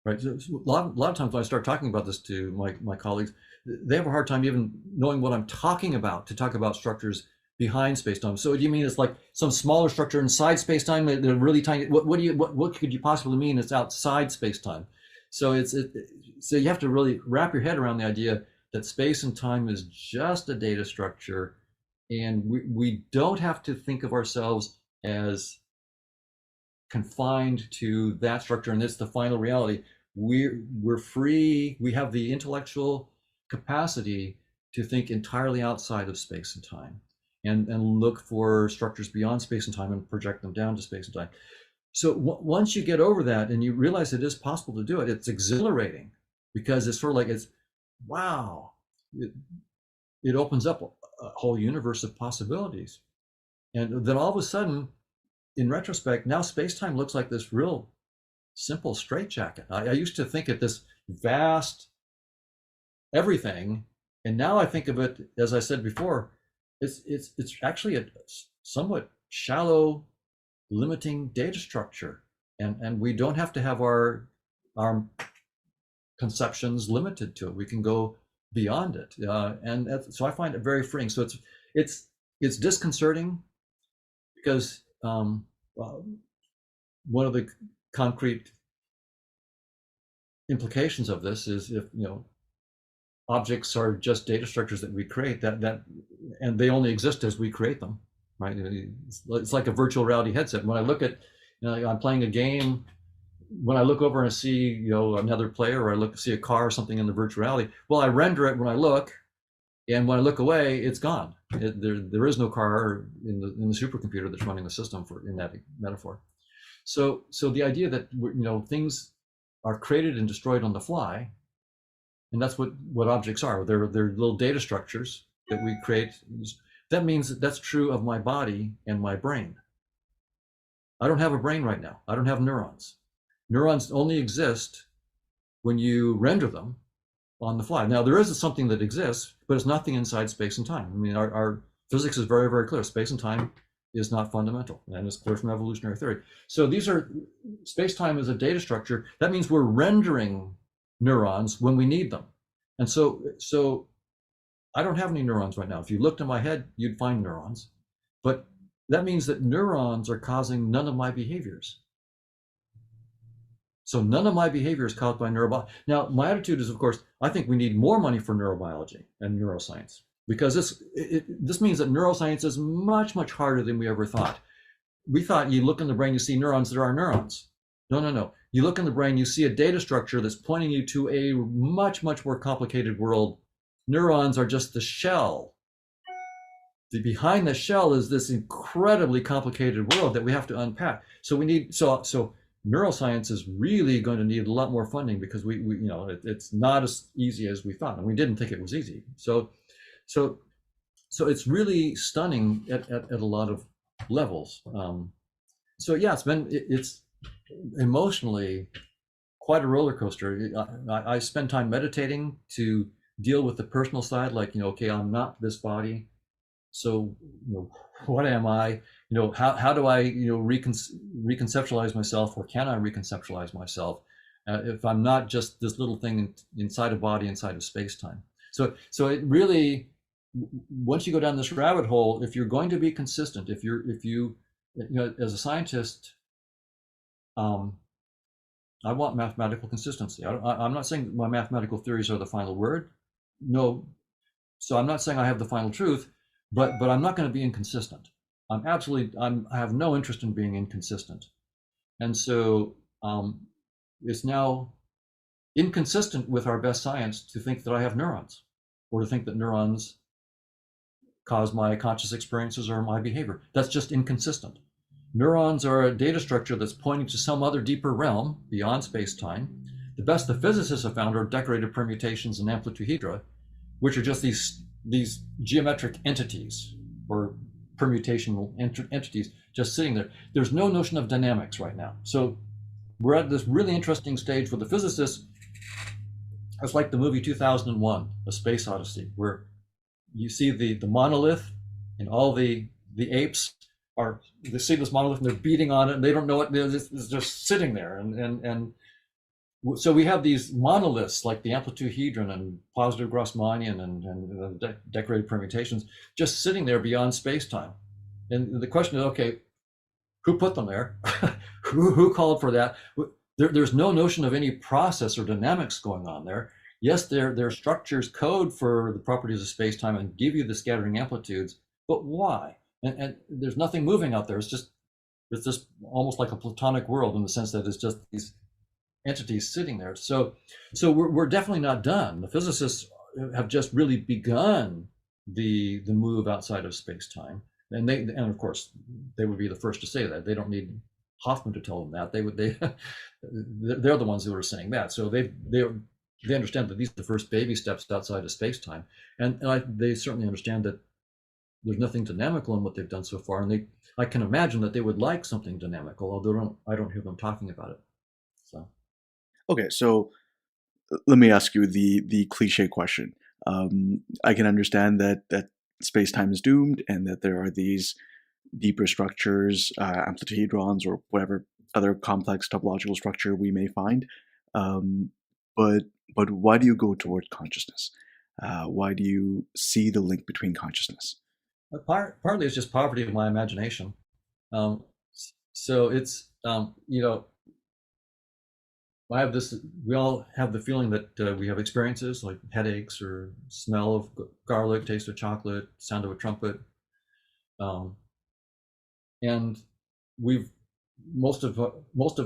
right? So a lot of times when I start talking about this to my colleagues, they have a hard time even knowing what I'm talking about, to talk about structures behind space-time. So do you mean it's like some smaller structure inside space-time, they're really tiny? What could you possibly mean it's outside space-time? So so you have to really wrap your head around the idea that space and time is just a data structure, and we don't have to think of ourselves as confined to that structure and it's the final reality. We're free. We have the intellectual capacity to think entirely outside of space and time, and look for structures beyond space and time and project them down to space and time. So once you get over that and you realize it is possible to do it, it's exhilarating, because it's sort of like, it's, wow, it opens up a whole universe of possibilities. And then all of a sudden, in retrospect, now space-time looks like this real simple straitjacket. I used to think of this vast everything, and now I think of it, as I said before, it's actually a somewhat shallow, limiting data structure. and we don't have to have our conceptions limited to it. We can go beyond it, and so I find it very freeing. So it's it's disconcerting because one of the concrete implications of this is if objects are just data structures that we create and they only exist as we create them, right? It's like a virtual reality headset. When I look at, I'm playing a game. When I look over and see another player, or I see a car or something in the virtual reality, well, I render it when I look, and when I look away, it's gone. There is no car in the supercomputer that's running the system in that metaphor. So the idea that things are created and destroyed on the fly, and that's what objects are. They're little data structures that we create. That means that's true of my body and my brain. I don't have a brain right now. I don't have neurons. Neurons only exist when you render them on the fly. Now, there is something that exists, but it's nothing inside space and time. I mean, our physics is very, very clear. Space and time is not fundamental, and it's clear from evolutionary theory. So space-time is a data structure. That means we're rendering neurons when we need them. And so I don't have any neurons right now. If you looked in my head, you'd find neurons. But that means that neurons are causing none of my behaviors. So none of my behavior is caused by neurobiology. Now, my attitude is, of course, I think we need more money for neurobiology and neuroscience, because this means that neuroscience is much, much harder than we ever thought. We thought you look in the brain, you see neurons, there are neurons. No. You look in the brain, you see a data structure that's pointing you to a much, much more complicated world. Neurons are just the shell. Behind the shell is this incredibly complicated world that we have to unpack. So we need so neuroscience is really going to need a lot more funding, because we it's not as easy as we thought, and we didn't think it was easy. So it's really stunning at a lot of levels. So yeah, it's emotionally quite a roller coaster. I spend time meditating to deal with the personal side, like okay, I'm not this body. So what am I? How do I reconceptualize myself, or can I reconceptualize myself if I'm not just this little thing inside a body, inside of space-time? So it really, once you go down this rabbit hole, if you're going to be consistent, if you as a scientist, I want mathematical consistency. I'm not saying my mathematical theories are the final word. No. So I'm not saying I have the final truth, but I'm not going to be inconsistent. I have no interest in being inconsistent. And so it's now inconsistent with our best science to think that I have neurons, or to think that neurons cause my conscious experiences or my behavior. That's just inconsistent. Neurons are a data structure that's pointing to some other deeper realm beyond space-time. The best the physicists have found are decorated permutations and amplituhedra, which are just these geometric entities, or permutational entities just sitting there. There's no notion of dynamics right now. So we're at this really interesting stage where the physicists, it's like the movie 2001, A Space Odyssey, where you see the monolith, and all the apes they see this monolith and they're beating on it, and they don't know it. It's just sitting there. And so we have these monoliths like the amplituhedron and positive Grassmannian and the decorated permutations just sitting there beyond space-time. And the question is, okay, who put them there? who called for that? There's no notion of any process or dynamics going on there. Yes, their structures code for the properties of space-time and give you the scattering amplitudes, but why? And there's nothing moving out there. It's just almost like a Platonic world, in the sense that it's just these entities sitting there. So we're definitely not done. The physicists have just really begun the move outside of space-time, and of course they would be the first to say that. They don't need Hoffman to tell them that. They're the ones who are saying that. So they understand that these are the first baby steps outside of space-time, and they certainly understand that there's nothing dynamical in what they've done so far, and I can imagine that they would like something dynamical, although I don't hear them talking about it. So Okay, so let me ask you the cliche question. I can understand that space-time is doomed, and that there are these deeper structures, amplituhedrons or whatever, other complex topological structure we may find. Um, but but why do you go toward consciousness? Why do you see the link between consciousness? Partly it's just poverty of my imagination. Um, so it's I have this. We all have the feeling that we have experiences like headaches or smell of garlic, taste of chocolate, sound of a trumpet, um, and we've most of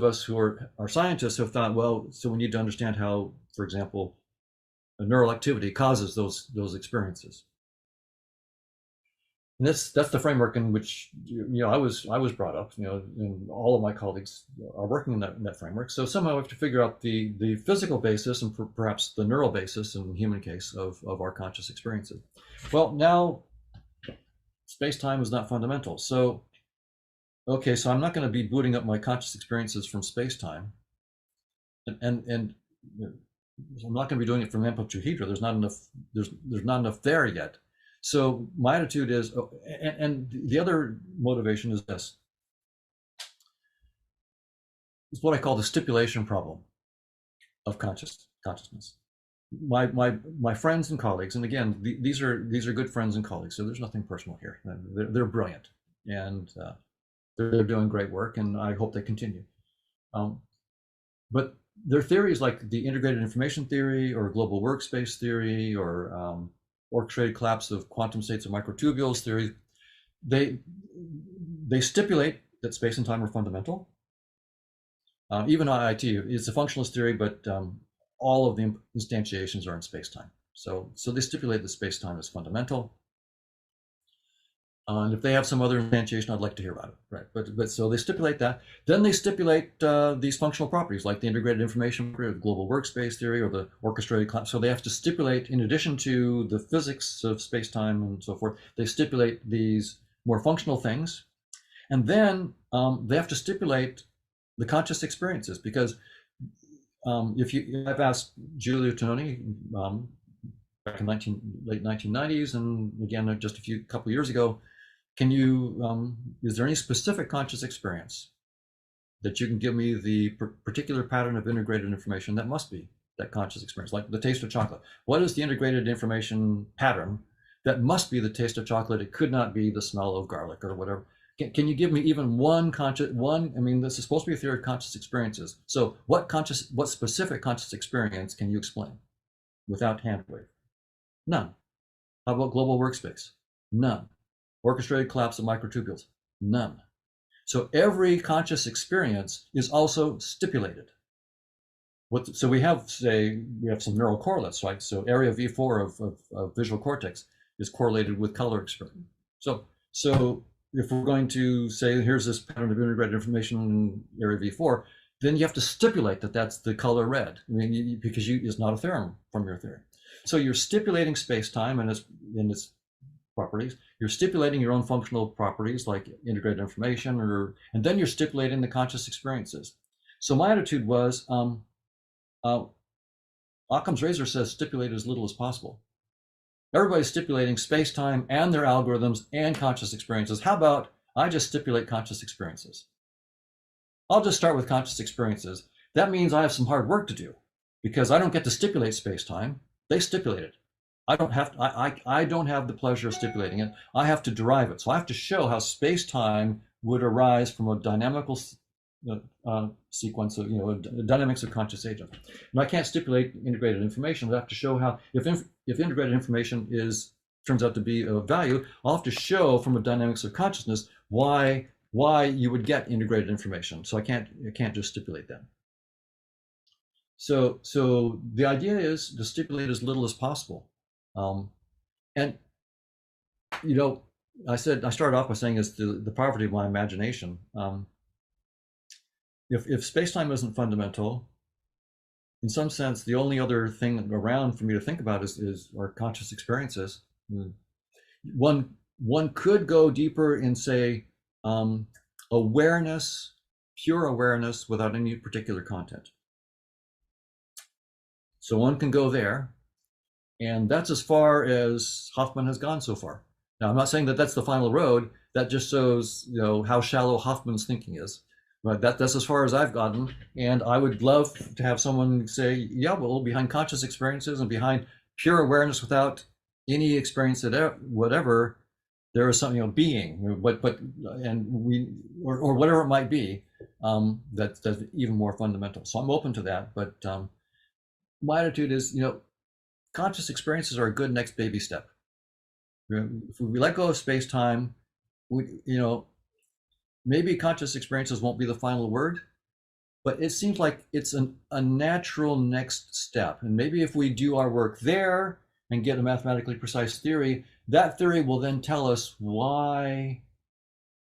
us who are scientists have thought, well, so we need to understand how, for example, a neural activity causes those experiences. And that's the framework in which I was brought up. And all of my colleagues are working in that framework. So somehow we have to figure out the physical basis and perhaps the neural basis in the human case of our conscious experiences. Well, now space-time is not fundamental. So okay, so I'm not going to be booting up my conscious experiences from space-time, and I'm not going to be doing it from amplitude. There's not enough. There's not enough there yet. So my attitude is, and the other motivation is this: it's what I call the stipulation problem of consciousness. My friends and colleagues, and again, these are good friends and colleagues, so there's nothing personal here. They're brilliant, and they're doing great work, and I hope they continue. But their theories, like the integrated information theory, or global workspace theory, or orchestrated collapse of quantum states of microtubules theory, they stipulate that space and time are fundamental. Even IIT, it's a functionalist theory, but all of the instantiations are in space-time. So they stipulate that space-time is fundamental. And if they have some other instantiation, I'd like to hear about it, right? But so they stipulate that. Then they stipulate these functional properties, like the integrated information theory, or the global workspace theory, or the orchestrated collapse. So they have to stipulate, in addition to the physics of space-time and so forth, they stipulate these more functional things. And then they have to stipulate the conscious experiences, because I've asked Giulio Tononi back in late 1990s, and again just a couple years ago, is there any specific conscious experience that you can give me the particular pattern of integrated information that must be that conscious experience, like the taste of chocolate? What is the integrated information pattern that must be the taste of chocolate? It could not be the smell of garlic or whatever. Can you give me even one conscious one? I mean, this is supposed to be a theory of conscious experiences. So what specific conscious experience can you explain without hand wave? None. How about global workspace? None. Orchestrated collapse of microtubules? None. So every conscious experience is also stipulated. So we have some neural correlates, right? So area V4 of visual cortex is correlated with color experience. So if we're going to say, here's this pattern of integrated information in area V4, then you have to stipulate that that's the color red. I mean, because it's not a theorem from your theory. So you're stipulating space-time and its properties. You're stipulating your own functional properties like integrated information, and then you're stipulating the conscious experiences. So my attitude was, Occam's razor says stipulate as little as possible. Everybody's stipulating space-time and their algorithms and conscious experiences. How about I just stipulate conscious experiences? I'll just start with conscious experiences. That means I have some hard work to do, because I don't get to stipulate space-time. They stipulate it. I don't have the pleasure of stipulating it. I have to derive it. So I have to show how space-time would arise from a dynamical sequence of dynamics of conscious agents. And I can't stipulate integrated information. I have to show how, if integrated information turns out to be of value, I'll have to show from a dynamics of consciousness why you would get integrated information. So I can't just stipulate that. So the idea is to stipulate as little as possible. And I started off by saying it's the poverty of my imagination. If space-time isn't fundamental, in some sense, the only other thing around for me to think about is our conscious experiences. One could go deeper in, say, awareness, pure awareness without any particular content. So one can go there, and that's as far as Hoffman has gone so far. Now, I'm not saying that that's the final road. That just shows, how shallow Hoffman's thinking is. But that's as far as I've gotten. And I would love to have someone say, yeah, well, behind conscious experiences and behind pure awareness without any experience at whatever, there is something, being, but, and we, or whatever it might be, that's even more fundamental. So I'm open to that. But my attitude is, conscious experiences are a good next baby step. If we let go of space time, maybe conscious experiences won't be the final word, but it seems like it's a natural next step. And maybe if we do our work there and get a mathematically precise theory, that theory will then tell us why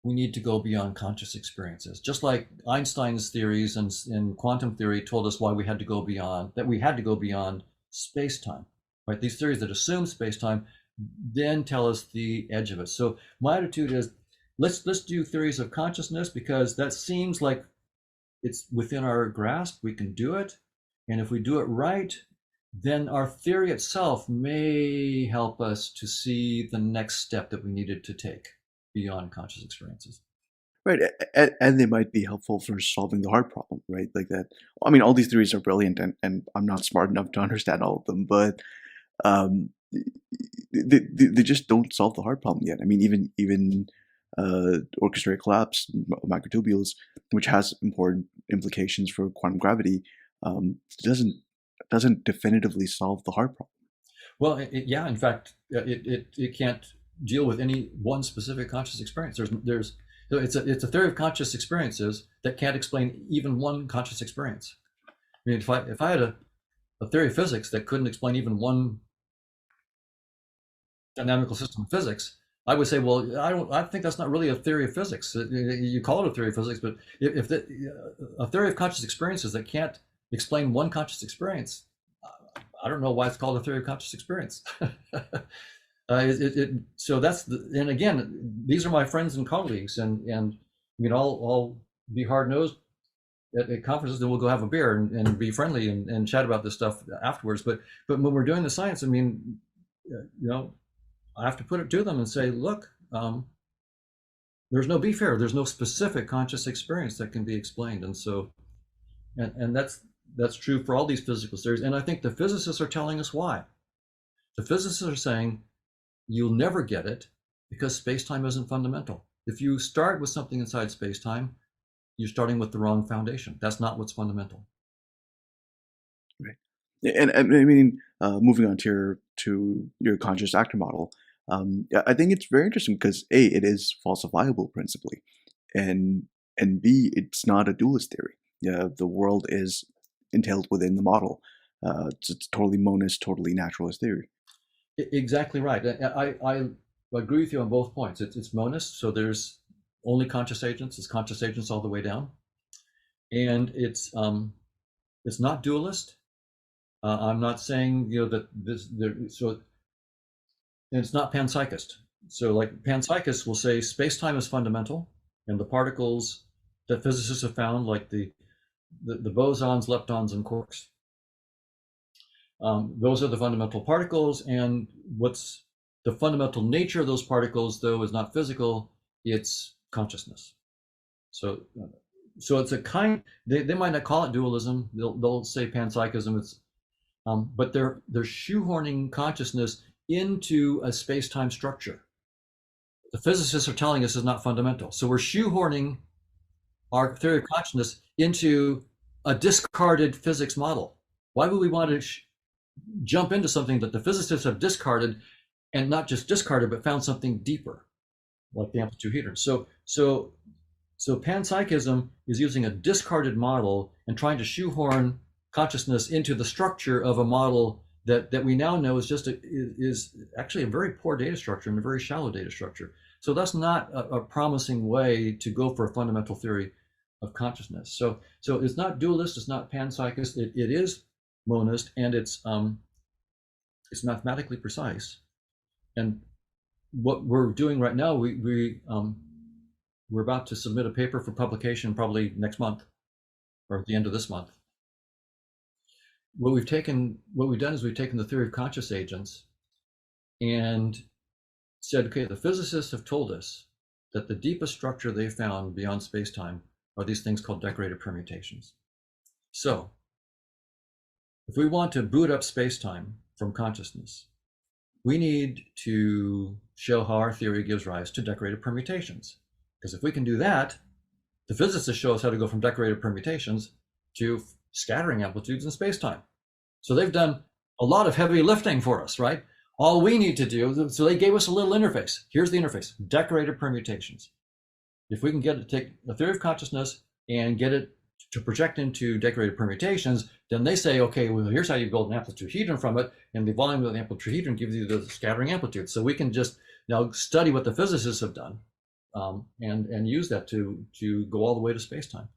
we need to go beyond conscious experiences. Just like Einstein's theories and quantum theory told us why we had to go beyond space-time. Right? These theories that assume space-time then tell us the edge of it. So my attitude is, let's do theories of consciousness, because that seems like it's within our grasp. We can do it. And if we do it right, then our theory itself may help us to see the next step that we needed to take beyond conscious experiences. Right, and they might be helpful for solving the hard problem, right? Like that. I mean, all these theories are brilliant, and I'm not smart enough to understand all of them, but um, they just don't solve the hard problem yet. I mean, even orchestrated collapse, microtubules, which has important implications for quantum gravity, doesn't definitively solve the hard problem. Well, yeah, in fact, it can't deal with any one specific conscious experience. It's a theory of conscious experiences that can't explain even one conscious experience. I mean, if I had a theory of physics that couldn't explain even one dynamical system of physics, I would say, well, I think that's not really a theory of physics. You call it a theory of physics, but if a theory of conscious experiences that can't explain one conscious experience, I don't know why it's called a theory of conscious experience. So and again, these are my friends and colleagues, and I'll be hard nosed at conferences, and we'll go have a beer and be friendly and chat about this stuff afterwards. But when we're doing the science, I mean, I have to put it to them and say, look, there's no beef here. There's no specific conscious experience that can be explained, and so and that's true for all these physical theories. And I think the physicists are telling us why. The physicists are saying you'll never get it because space-time isn't fundamental. If you start with something inside space-time, you're starting with the wrong foundation. That's not what's fundamental. Right. And I mean, moving on to your conscious actor model, I think it's very interesting because A, it is falsifiable principally, and B, it's not a dualist theory. Yeah, the world is entailed within the model. It's totally monist, totally naturalist theory. Exactly right. I agree with you on both points. It's monist, so there's only conscious agents. It's conscious agents all the way down, and it's not dualist. I'm not saying that this there so and it's not panpsychist. So like panpsychists will say space-time is fundamental, and the particles that physicists have found, like the bosons, leptons, and quarks, those are the fundamental particles. And what's the fundamental nature of those particles, though, is not physical; it's consciousness. So, it's a kind. They might not call it dualism. They'll say panpsychism. But they're shoehorning consciousness into a space-time structure. The physicists are telling us is not fundamental. So we're shoehorning our theory of consciousness into a discarded physics model. Why would we want to jump into something that the physicists have discarded, and not just discarded, but found something deeper, like the amplitude heater? So panpsychism is using a discarded model and trying to shoehorn consciousness into the structure of a model that we now know is actually a very poor data structure and a very shallow data structure. So that's not a promising way to go for a fundamental theory of consciousness. So it's not dualist, it's not panpsychist, it is monist, and it's mathematically precise. And what we're doing right now, we're about to submit a paper for publication probably next month or at the end of this month. What we've done is we've taken the theory of conscious agents and said, okay, the physicists have told us that the deepest structure they found beyond space-time are these things called decorated permutations. So if we want to boot up space-time from consciousness, we need to show how our theory gives rise to decorated permutations. Because if we can do that, the physicists show us how to go from decorated permutations to scattering amplitudes in space-time. So they've done a lot of heavy lifting for us, right? All we need to do, so they gave us a little interface. Here's the interface, decorated permutations. If we can get it, take a theory of consciousness and get it to project into decorated permutations, then they say, okay, well, here's how you build an amplitude from it, and the volume of the amplitude gives you the scattering amplitude. So we can just now study what the physicists have done and use that to go all the way to space-time.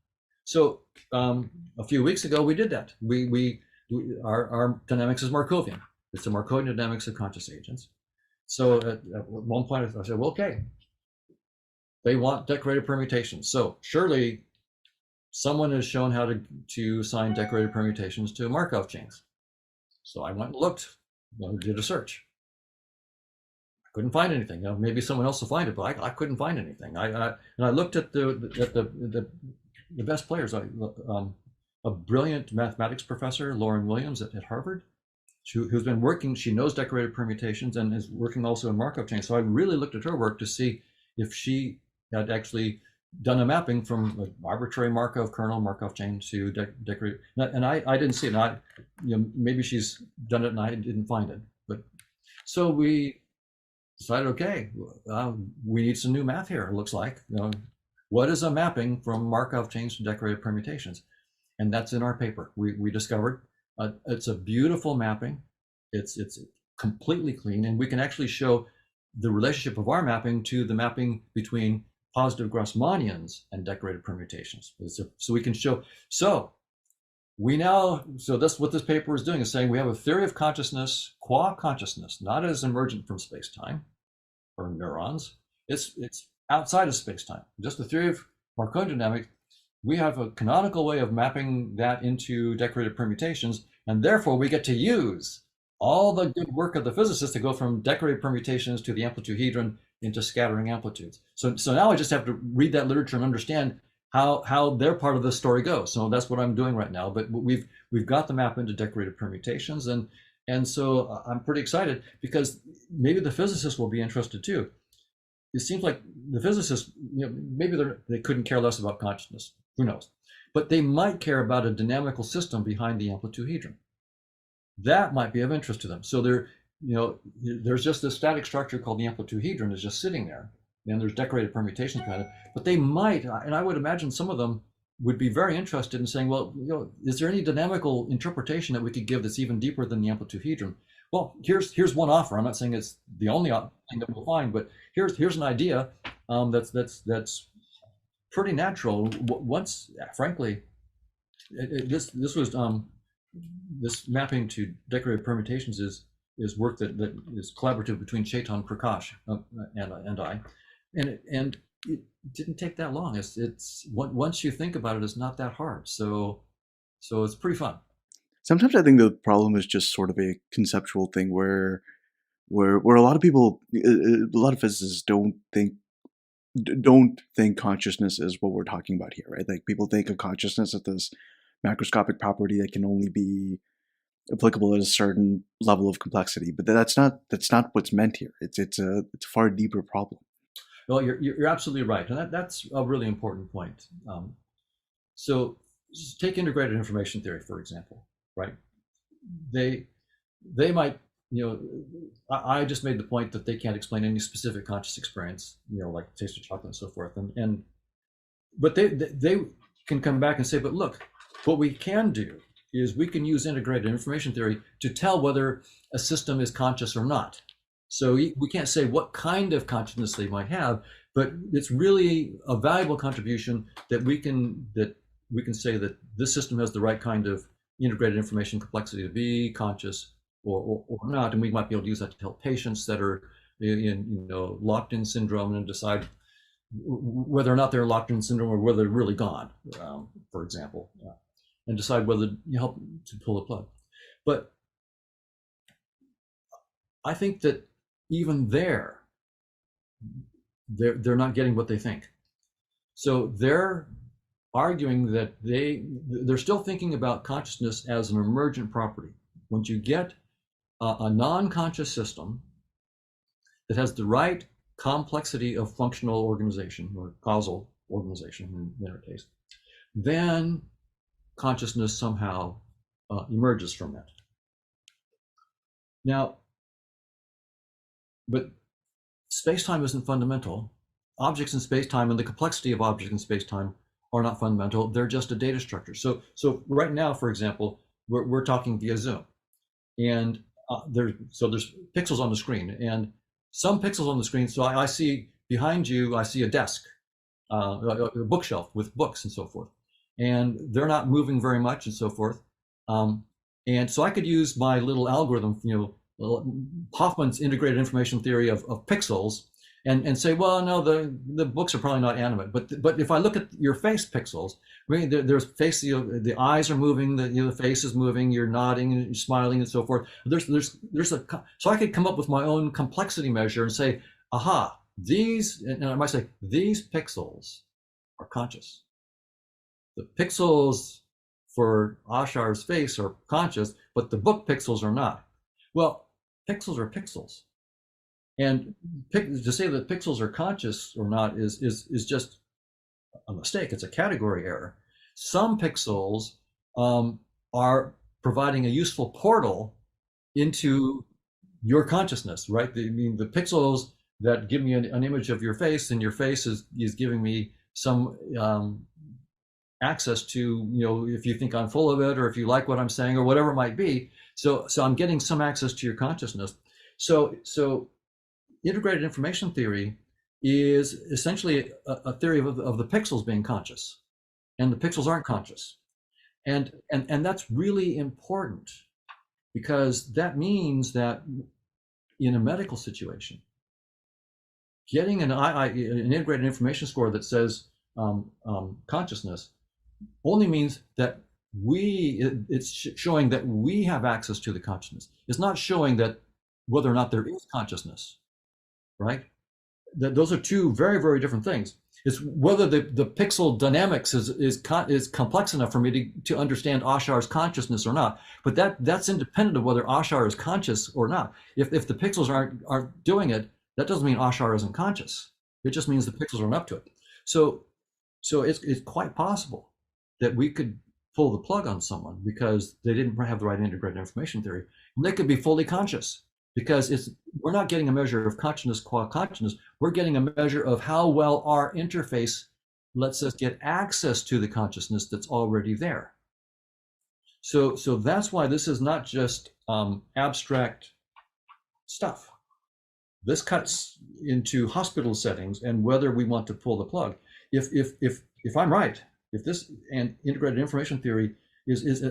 So a few weeks ago, we did that. Our dynamics is Markovian. It's the Markovian dynamics of conscious agents. So at one point, I said, well, okay, they want decorated permutations. So surely someone has shown how to assign decorated permutations to Markov chains. So I went and looked, did a search. I couldn't find anything. Maybe someone else will find it, but I couldn't find anything. And I looked at the best players. A brilliant mathematics professor, Lauren Williams at Harvard, who's been working. She knows decorated permutations and is working also in Markov chains. So I really looked at her work to see if she had actually done a mapping from an arbitrary Markov kernel, Markov chain to decorated. And I didn't see it. Maybe she's done it and I didn't find it. But so we decided, okay, we need some new math here. It looks like, what is a mapping from Markov chains to decorated permutations? And that's in our paper. We discovered it's a beautiful mapping. It's completely clean, and we can actually show the relationship of our mapping to the mapping between positive Grassmannians and decorated permutations. So we can show. So that's what this paper is doing, is saying we have a theory of consciousness qua consciousness, not as emergent from space-time or neurons. It's outside of space-time. Just the theory of Markovian dynamics. We have a canonical way of mapping that into decorated permutations, and therefore we get to use all the good work of the physicists to go from decorated permutations to the amplituhedron into scattering amplitudes. So now I just have to read that literature and understand how their part of the story goes. So that's what I'm doing right now. But we've got the map into decorated permutations, and so I'm pretty excited because maybe the physicists will be interested too. It seems like the physicists, maybe they couldn't care less about consciousness. Who knows? But they might care about a dynamical system behind the amplituhedron. That might be of interest to them. So there's just this static structure called the amplituhedron is just sitting there, and there's decorated permutations behind it. But they might, and I would imagine some of them would be very interested in saying, well, is there any dynamical interpretation that we could give that's even deeper than the amplituhedron? Well, here's one offer. I'm not saying it's the only thing that we'll find, but here's an idea that's pretty natural. Once, frankly, this mapping to decorated permutations is work that is collaborative between Chetan Prakash and I, and it didn't take that long. It's once you think about it, it's not that hard. So it's pretty fun. Sometimes I think the problem is just sort of a conceptual thing where a lot of people, a lot of physicists don't think consciousness is what we're talking about here, right? Like people think of consciousness as this macroscopic property that can only be applicable at a certain level of complexity, but that's not what's meant here. It's a far deeper problem. Well, you're absolutely right, and that's a really important point. So take integrated information theory, for example, right? They might, I just made the point that they can't explain any specific conscious experience, like taste of chocolate and so forth, but they can come back and say, but look, what we can do is we can use integrated information theory to tell whether a system is conscious or not. So we can't say what kind of consciousness they might have, but it's really a valuable contribution that we can say that this system has the right kind of integrated information complexity to be conscious or not, and we might be able to use that to help patients that are in locked in syndrome and decide whether or not they're locked in syndrome or whether they're really gone, for example, and decide whether you help to pull the plug. But I think that even they're not getting what they think. So their arguing that they're still thinking about consciousness as an emergent property. Once you get a non-conscious system that has the right complexity of functional organization or causal organization in their case, then consciousness somehow emerges from that. Now, but space-time isn't fundamental. Objects in space-time and the complexity of objects in space-time are not fundamental. They're just a data structure. So right now, for example, we're talking via Zoom, and there's pixels on the screen, and some pixels on the screen. So I see behind you, I see a desk, a bookshelf with books and so forth, and they're not moving very much and so forth. And so I could use my little algorithm, Hoffman's integrated information theory of pixels, and say, well, no, the books are probably not animate, but if I look at your face pixels, I mean, there's face, the eyes are moving, the face is moving, you're nodding and you're smiling and so forth. So I could come up with my own complexity measure and say, aha, and I might say these pixels are conscious. The pixels for Ashar's face are conscious, but the book pixels are not. Well, pixels are pixels. And to say that pixels are conscious or not is just a mistake. It's a category error. Some pixels are providing a useful portal into your consciousness, right? I mean, the pixels that give me an image of your face, and your face is giving me some access to, if you think I'm full of it, or if you like what I'm saying, or whatever it might be. So I'm getting some access to your consciousness. So integrated information theory is essentially a theory of the pixels being conscious, and the pixels aren't conscious. And that's really important, because that means that in a medical situation, getting an integrated information score that says consciousness only means that it's showing that we have access to the consciousness. It's not showing that whether or not there is consciousness, right? Those are two very, very different things. It's whether the pixel dynamics is complex enough for me to understand Ashar's consciousness or not. But that's independent of whether Ashar is conscious or not. If the pixels aren't doing it, that doesn't mean Ashar isn't conscious. It just means the pixels aren't up to it. So it's quite possible that we could pull the plug on someone because they didn't have the right integrated information theory. And they could be fully conscious, because we're not getting a measure of consciousness qua consciousness. We're getting a measure of how well our interface lets us get access to the consciousness that's already there. So that's why this is not just abstract stuff. This cuts into hospital settings and whether we want to pull the plug. If I'm right, if this and integrated information theory is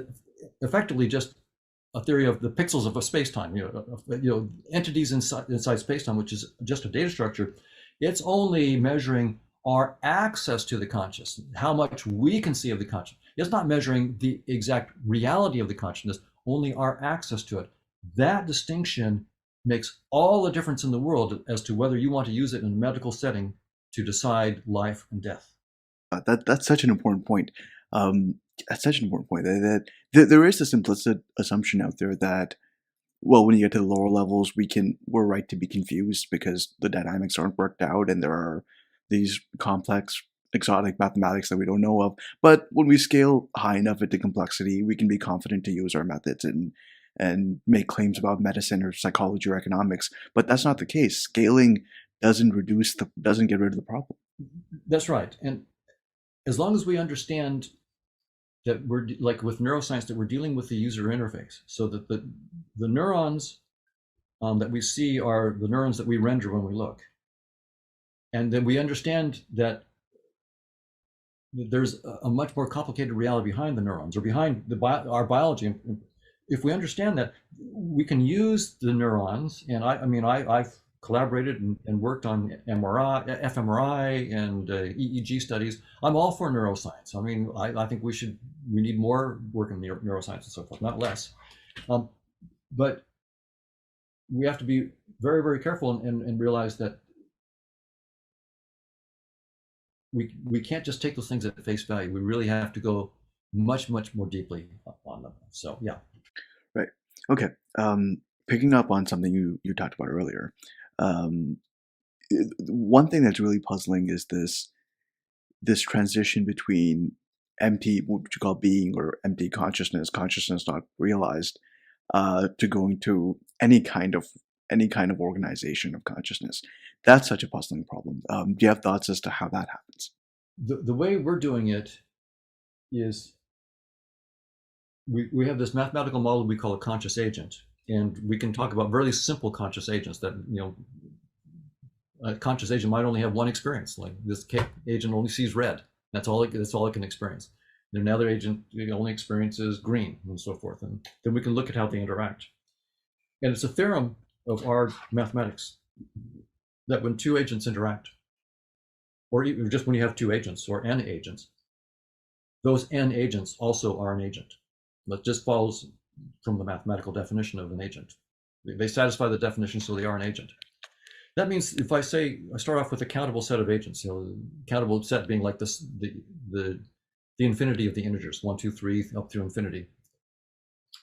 effectively just a theory of the pixels of a space-time, entities inside space-time, which is just a data structure, it's only measuring our access to the conscious, how much we can see of the conscious. It's not measuring the exact reality of the consciousness, only our access to it. That distinction makes all the difference in the world as to whether you want to use it in a medical setting to decide life and death. That's such an important point. That's such an important point that there is this implicit assumption out there that, well, when you get to the lower levels, we're right to be confused because the dynamics aren't worked out and there are these complex, exotic mathematics that we don't know of. But when we scale high enough into complexity, we can be confident to use our methods and make claims about medicine or psychology or economics. But that's not the case. Scaling doesn't get rid of the problem. That's right. And as long as we understand that we're like with neuroscience, that we're dealing with the user interface, so that the neurons that we see are the neurons that we render when we look, and then we understand that there's a much more complicated reality behind the neurons or behind our biology. If we understand that, we can use the neurons. And I've collaborated and worked on MRI, fMRI, and EEG studies. I'm all for neuroscience. I mean, I think we need more work in neuroscience and so forth, not less. But we have to be very, very careful and realize that we can't just take those things at face value. We really have to go much more deeply on them. So yeah. Right. Okay. Picking up on something you talked about earlier, um, one thing that's really puzzling is this transition between empty, what you call being or empty consciousness, consciousness not realized, to going to any kind of organization of consciousness. That's such a puzzling problem. Do you have thoughts as to how that happens? The way we're doing it is we have this mathematical model we call a conscious agent, and we can talk about very simple conscious agents that, a conscious agent might only have one experience. Like this agent only sees red. That's all it can experience. And another agent only experiences green, and so forth. And then we can look at how they interact. And it's a theorem of our mathematics that when two agents interact, or even just when you have two agents or n agents, those n agents also are an agent. That just follows from the mathematical definition of an agent. They satisfy the definition, so they are an agent. That means if I say I start off with a countable set of agents, countable set being like this, the infinity of the integers, 1, 2, 3, up through infinity.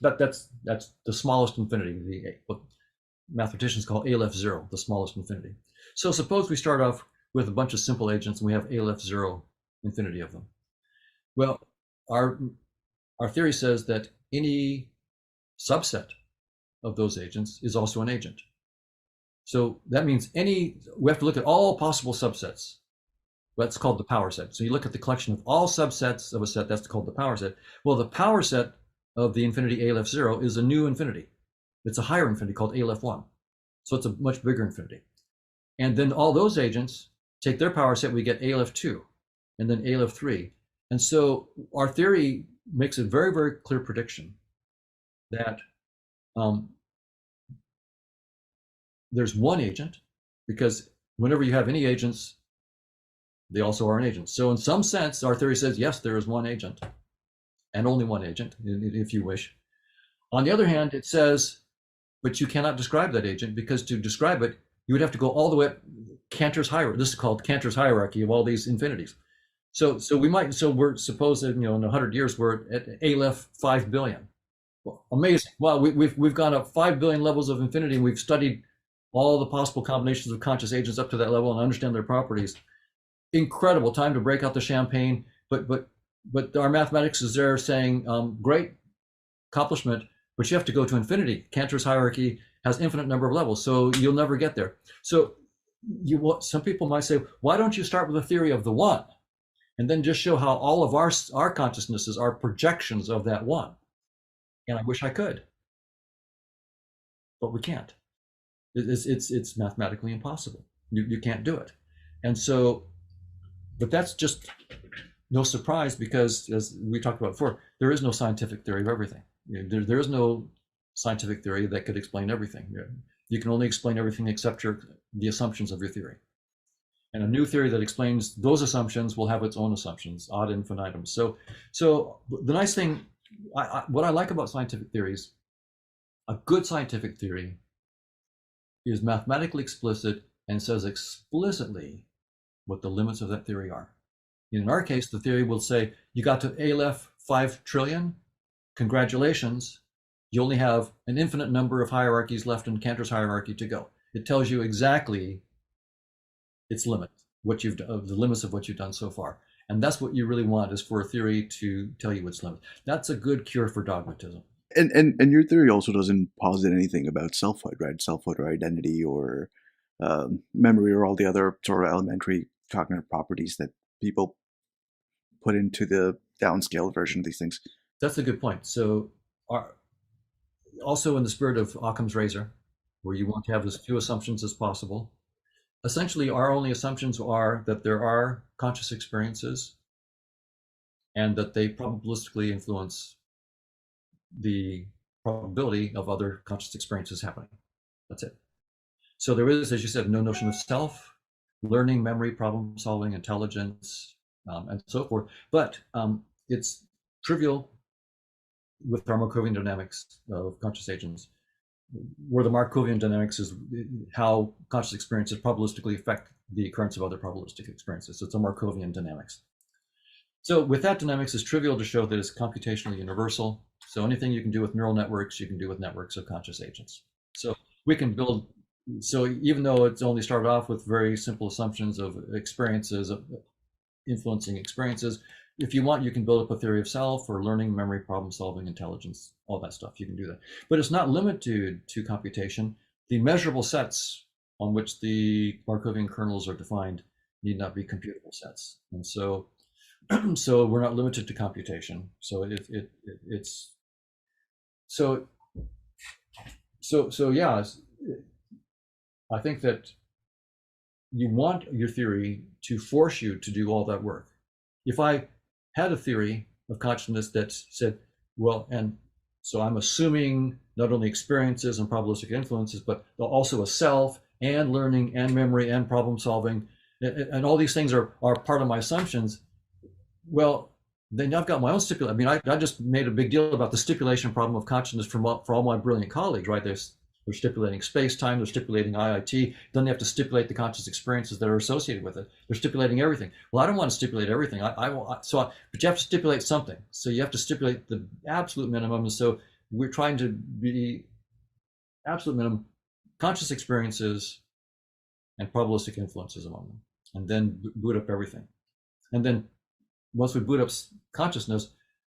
That's the smallest infinity. What mathematicians call A left 0, the smallest infinity. So suppose we start off with a bunch of simple agents and we have A left 0 infinity of them. Well, our theory says that any subset of those agents is also an agent. So that means we have to look at all possible subsets. That's called the power set. So you look at the collection of all subsets of a set, that's called the power set. Well, the power set of the infinity A left 0 is a new infinity. It's a higher infinity called A left 1. So it's a much bigger infinity. And then all those agents take their power set, we get A left 2, and then A left 3. And so our theory makes a very clear prediction that there's one agent, because whenever you have any agents, they also are an agent. So in some sense, our theory says, yes, there is one agent, and only one agent, if you wish. On the other hand, it says, but you cannot describe that agent, because to describe it, you would have to go all the way up Cantor's hierarchy. This is called Cantor's hierarchy of all these infinities. So we're supposed that, in 100 years, we're at A left 5 billion. Well, amazing. Wow, we've gone up 5 billion levels of infinity, and we've studied all the possible combinations of conscious agents up to that level and understand their properties. Incredible time to break out the champagne. But our mathematics is there saying, great accomplishment, but you have to go to infinity. Cantor's hierarchy has infinite number of levels, so you'll never get there. So some people might say, why don't you start with a theory of the one, and then just show how all of our consciousnesses are projections of that one? And I wish I could, but we can't. It's mathematically impossible. You can't do it. And so, but that's just no surprise, because as we talked about before, there is no scientific theory of everything. There is no scientific theory that could explain everything. You can only explain everything except the assumptions of your theory. And a new theory that explains those assumptions will have its own assumptions ad infinitum. So the nice thing, what I like about scientific theories, a good scientific theory is mathematically explicit and says explicitly what the limits of that theory are. In our case, the theory will say, you got to A left 5 trillion, congratulations, you only have an infinite number of hierarchies left in Cantor's hierarchy to go. It tells you exactly its limit, the limits of what you've done so far. And that's what you really want, is for a theory to tell you its limit. That's a good cure for dogmatism. And your theory also doesn't posit anything about selfhood, right? Selfhood or identity or memory or all the other sort of elementary cognitive properties that people put into the downscaled version of these things. That's a good point. So also in the spirit of Occam's razor, where you want to have as few assumptions as possible, essentially our only assumptions are that there are conscious experiences and that they probabilistically influence the probability of other conscious experiences happening. That's it. So there is, as you said, no notion of self, learning, memory, problem solving, intelligence, and so forth. But it's trivial with our Markovian dynamics of conscious agents where the Markovian dynamics is how conscious experiences probabilistically affect the occurrence of other probabilistic experiences. So it's a Markovian dynamics. So with that dynamics, it's trivial to show that it's computationally universal. So anything you can do with neural networks, you can do with networks of conscious agents. So we can build, so even though it's only started off with very simple assumptions of experiences, of influencing experiences, if you want, you can build up a theory of self or learning, memory, problem solving, intelligence, all that stuff. You can do that. But it's not limited to computation. The measurable sets on which the Markovian kernels are defined need not be computable sets. And so so we're not limited to computation. So it's so yeah. I think that you want your theory to force you to do all that work. If I had a theory of consciousness that said, well, and so I'm assuming not only experiences and probabilistic influences, but also a self and learning and memory and problem solving, and all these things are part of my assumptions. Well, then I've got my own stipulation. I mean, I just made a big deal about the stipulation problem of consciousness for all my brilliant colleagues, right? They're stipulating space-time, they're stipulating IIT. Then they have to stipulate the conscious experiences that are associated with it. They're stipulating everything. Well, I don't want to stipulate everything. But you have to stipulate something. So you have to stipulate the absolute minimum. And so we're trying to be absolute minimum conscious experiences and probabilistic influences among them, and then boot up everything. And then once we boot up consciousness,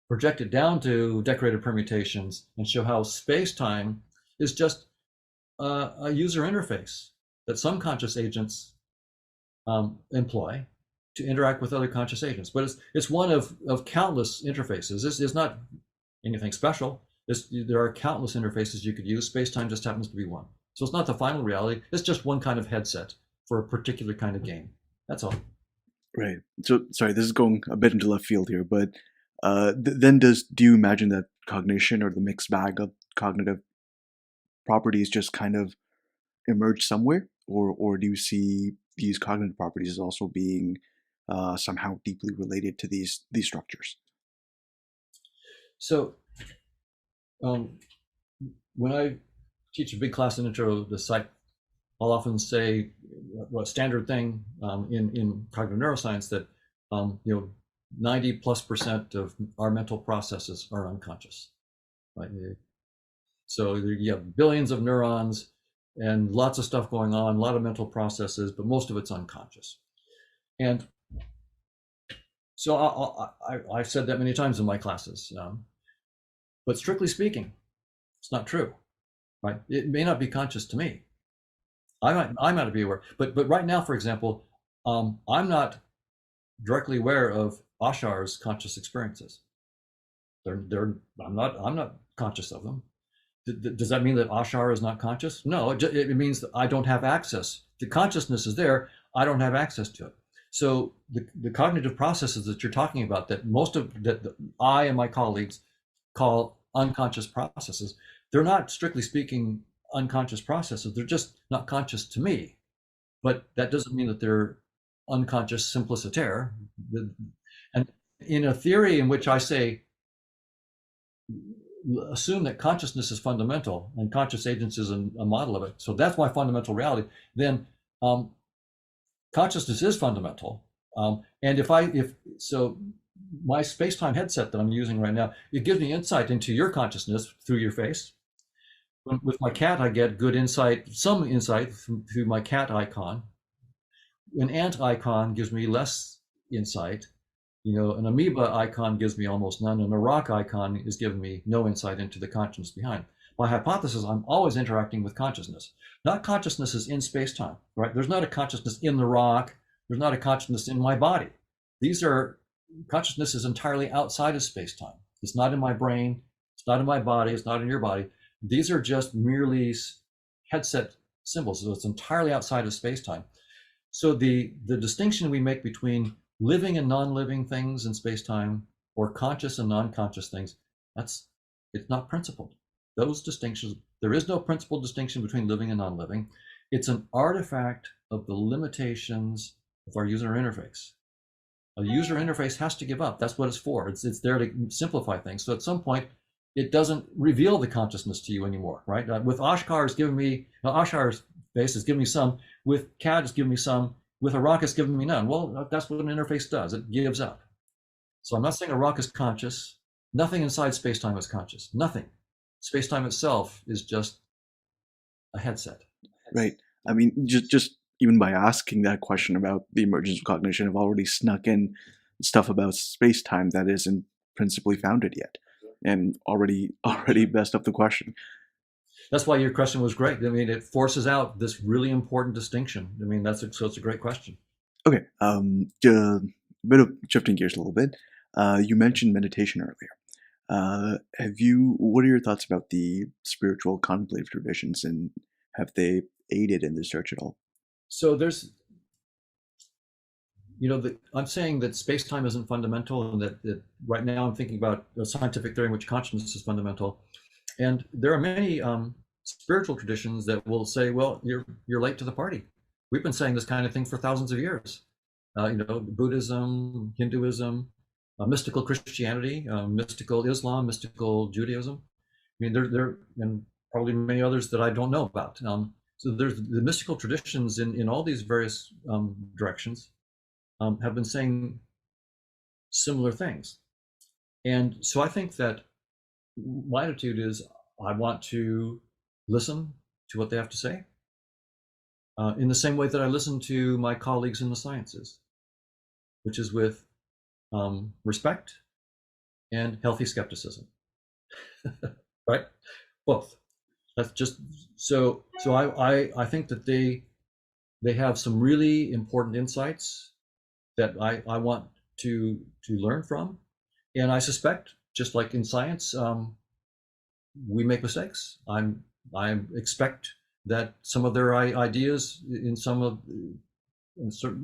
project it down to decorated permutations and show how space-time is just a user interface that some conscious agents employ to interact with other conscious agents. But it's one of countless interfaces. This is not anything special. There are countless interfaces you could use. Space-time just happens to be one. So it's not the final reality. It's just one kind of headset for a particular kind of game. That's all. Right. So, sorry, this is going a bit into left field here, but then do you imagine that cognition or the mixed bag of cognitive properties just kind of emerge somewhere, or do you see these cognitive properties as also being somehow deeply related to these structures? So, when I teach a big class in intro to psych, I'll often say a standard thing in cognitive neuroscience that 90+% of our mental processes are unconscious. Right? So you have billions of neurons and lots of stuff going on, a lot of mental processes, but most of it's unconscious. And so I've said that many times in my classes, but strictly speaking, it's not true. Right? It may not be conscious to me. I might be aware, but right now, for example, I'm not directly aware of Ashar's conscious experiences. I'm not conscious of them. Does that mean that Ashar is not conscious? No, it means that I don't have access. The consciousness is there. I don't have access to it. So the cognitive processes that you're talking about, that I and my colleagues call unconscious processes, they're not, strictly speaking, unconscious processes. They're just not conscious to me. But that doesn't mean that they're unconscious simpliciter. And in a theory in which I say, assume that consciousness is fundamental and conscious agents is a model of it, so that's my fundamental reality, then consciousness is fundamental. And if so, my space-time headset that I'm using right now, it gives me insight into your consciousness through your face. With my cat, I get good insight, some insight through my cat icon. An ant icon gives me less insight. An amoeba icon gives me almost none, and a rock icon is giving me no insight into the consciousness behind. By hypothesis, I'm always interacting with consciousness. Not consciousness is in space-time, right? There's not a consciousness in the rock. There's not a consciousness in my body. Consciousness is entirely outside of space-time. It's not in my brain. It's not in my body. It's not in your body. These are just merely headset symbols. So it's entirely outside of space-time. So the distinction we make between living and non-living things in space-time, or conscious and non-conscious things, it's not principled. Those distinctions, there is no principled distinction between living and non-living. It's an artifact of the limitations of our user interface. A user interface has to give up. That's what it's for. It's there to simplify things. So at some point, it doesn't reveal the consciousness to you anymore, right? With Ashkar, it's giving me, Ashar's base is giving me some. With CAD, it's giving me some. With a rock, it's giving me none. Well, that's what an interface does. It gives up. So I'm not saying a rock is conscious. Nothing inside space-time is conscious. Nothing. Space-time itself is just a headset. Right. I mean, just even by asking that question about the emergence of cognition, I've already snuck in stuff about space-time that isn't principally founded yet, and already messed up the question. That's why your question was great. I mean, it forces out this really important distinction. I mean, so it's a great question. Okay, a bit of shifting gears a little bit. You mentioned meditation earlier. What are your thoughts about the spiritual contemplative traditions, and have they aided in the search at all? So there's, I'm saying that space-time isn't fundamental, and that right now I'm thinking about a scientific theory in which consciousness is fundamental. And there are many spiritual traditions that will say, well, you're late to the party. We've been saying this kind of thing for thousands of years. Buddhism, Hinduism, mystical Christianity, mystical Islam, mystical Judaism. I mean, there and probably many others that I don't know about. So there's the mystical traditions in all these various directions have been saying similar things. And so I think that my attitude is I want to listen to what they have to say in the same way that I listen to my colleagues in the sciences, which is with respect and healthy skepticism, right? Both. That's just so. So I think that they have some really important insights that I want to learn from, and I suspect, just like in science, we make mistakes. I expect that some of their ideas in certain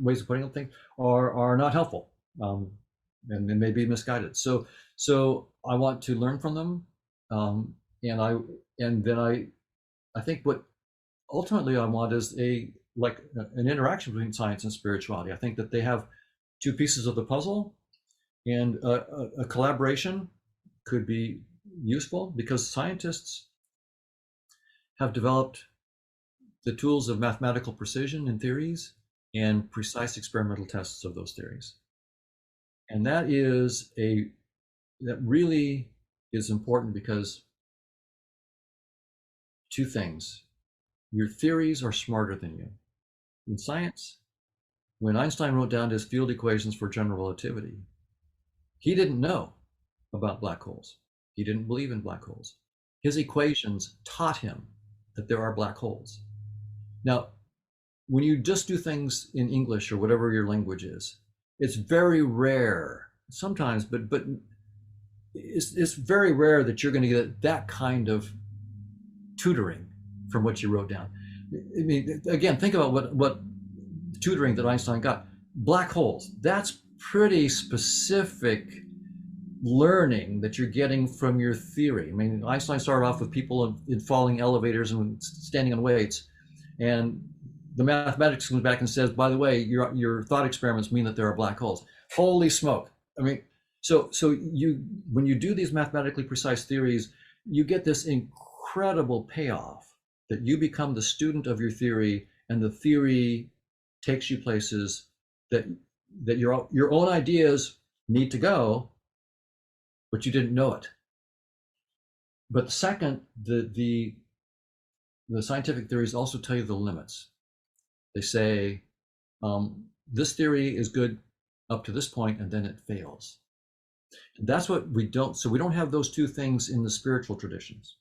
ways of putting up things are not helpful, and they may be misguided. So I want to learn from them, and then I think what ultimately I want is an interaction between science and spirituality. I think that they have two pieces of the puzzle, and a collaboration could be useful because scientists have developed the tools of mathematical precision in theories and precise experimental tests of those theories. And that really is important because two things. Your theories are smarter than you. In science, when Einstein wrote down his field equations for general relativity, he didn't know about black holes. He didn't believe in black holes. His equations taught him that there are black holes. Now, when you just do things in English or whatever your language is, it's very rare sometimes, but it's very rare that you're going to get that kind of tutoring from what you wrote down. I mean, again, think about what tutoring that Einstein got. Black holes, that's pretty specific learning that you're getting from your theory. I mean, Einstein started off with people in falling elevators and standing on weights, and the mathematics comes back and says, by the way, your thought experiments mean that there are black holes. Holy smoke. I mean, so when you do these mathematically precise theories, you get this incredible payoff that you become the student of your theory, and the theory takes you places that your own ideas need to go, but you didn't know it. But second, the scientific theories also tell you the limits. They say this theory is good up to this point, and then it fails. And that's what we don't. So we don't have those two things in the spiritual traditions.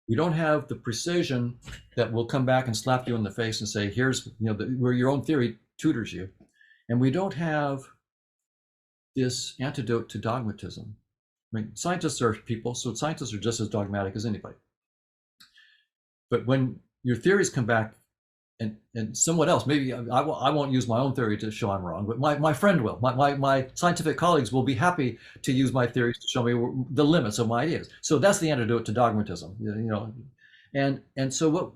We don't have the precision that will come back and slap you in the face and say, here's where your own theory tutors you. And we don't have this antidote to dogmatism. I mean, scientists are people, so scientists are just as dogmatic as anybody. But when your theories come back, and someone else, maybe I won't use my own theory to show I'm wrong, but my friend will. My scientific colleagues will be happy to use my theories to show me the limits of my ideas. So that's the antidote to dogmatism, And so what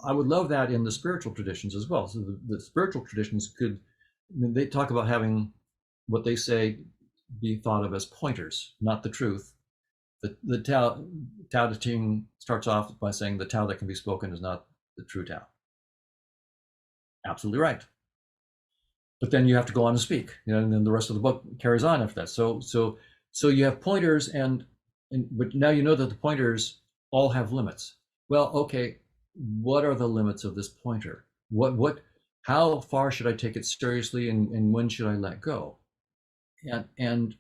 I would love that in the spiritual traditions as well. So the spiritual traditions they talk about having what they say be thought of as pointers, not the truth, The Tao Te Ching starts off by saying the Tao that can be spoken is not the true Tao. Absolutely right. But then you have to go on and speak, and then the rest of the book carries on after that. So you have pointers, and but now you know that the pointers all have limits. Well, okay, what are the limits of this pointer? How far should I take it seriously, and when should I let go? And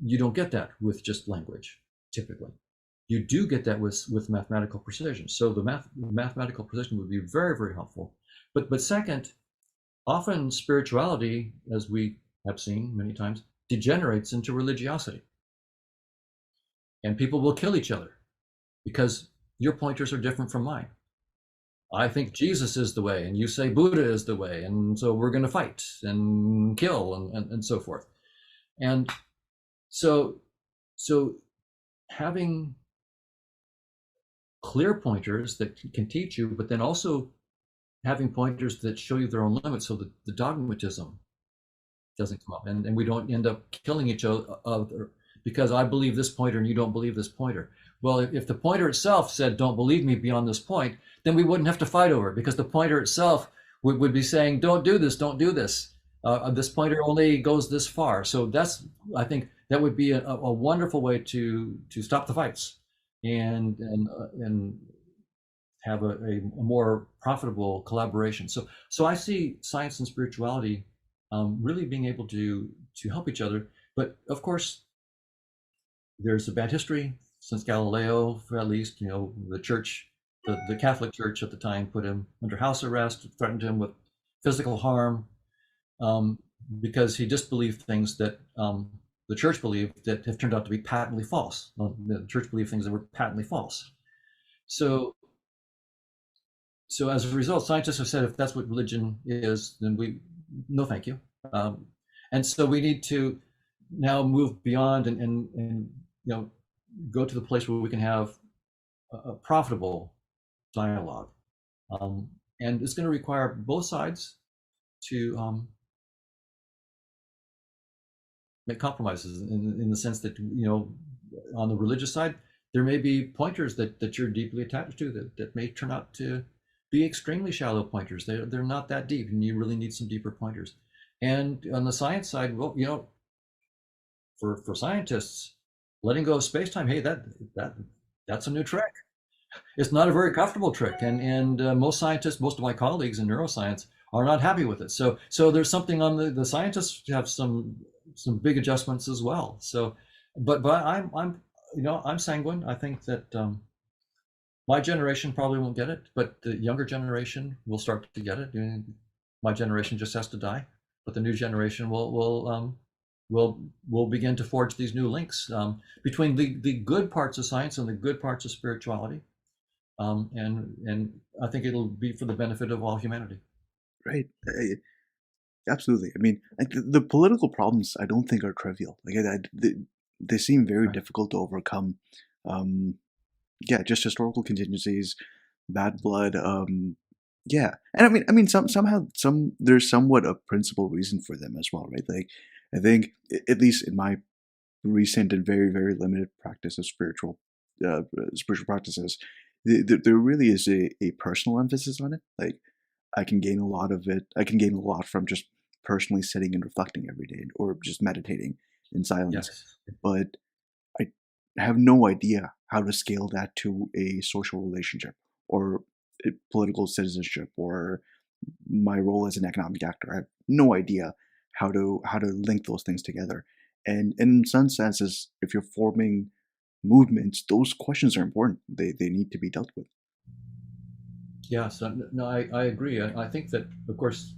you don't get that with just language, typically. You do get that with mathematical precision. So the mathematical precision would be very, very helpful. But second, often spirituality, as we have seen many times, degenerates into religiosity. And people will kill each other because your pointers are different from mine. I think Jesus is the way, and you say Buddha is the way, and so we're going to fight and kill and so forth. And so having clear pointers that can teach you, but then also having pointers that show you their own limits so that the dogmatism doesn't come up, and we don't end up killing each other because I believe this pointer and you don't believe this pointer. Well, if the pointer itself said, don't believe me beyond this point, then we wouldn't have to fight over it because the pointer itself would be saying, don't do this, don't do this. This pointer only goes this far. So I think that would be a wonderful way to stop the fights and have a more profitable collaboration. So I see science and spirituality really being able to help each other. But of course, there's a bad history since Galileo, at least. The church, the Catholic Church at the time, put him under house arrest, threatened him with physical harm because he disbelieved things that the church believed that have turned out to be patently false. The church believed things that were patently false. So as a result, scientists have said if that's what religion is, then no, thank you. And so we need to now move beyond and go to the place where we can have a profitable dialogue. And it's going to require both sides to make compromises in the sense that, on the religious side, there may be pointers that you're deeply attached to that may turn out to be extremely shallow pointers. They're not that deep, and you really need some deeper pointers. And on the science side, well, for scientists, letting go of space-time, hey, that's a new trick. It's not a very comfortable trick, and most scientists, most of my colleagues in neuroscience, are not happy with it. So there's something on the scientists have some big adjustments as well. So, but I'm sanguine. I think that my generation probably won't get it, but the younger generation will start to get it. My generation just has to die, but the new generation will begin to forge these new links between the good parts of science and the good parts of spirituality. And I think it'll be for the benefit of all humanity. Right. Absolutely. I mean, the political problems I don't think are trivial. They seem very Right. difficult to overcome. Yeah, just historical contingencies, bad blood. Yeah, and I mean, somehow there's somewhat a principal reason for them as well, right? Like, I think at least in my recent and very very limited practice of spiritual practices, there really is a personal emphasis on it. Like, I can gain a lot of it. I can gain a lot from just personally sitting and reflecting every day, or just meditating in silence. Yes. But I have no idea how to scale that to a social relationship or a political citizenship or my role as an economic actor. I have no idea how to link those things together. And in some senses, if you're forming movements, those questions are important. They need to be dealt with. Yeah. So no, I agree. I think that of course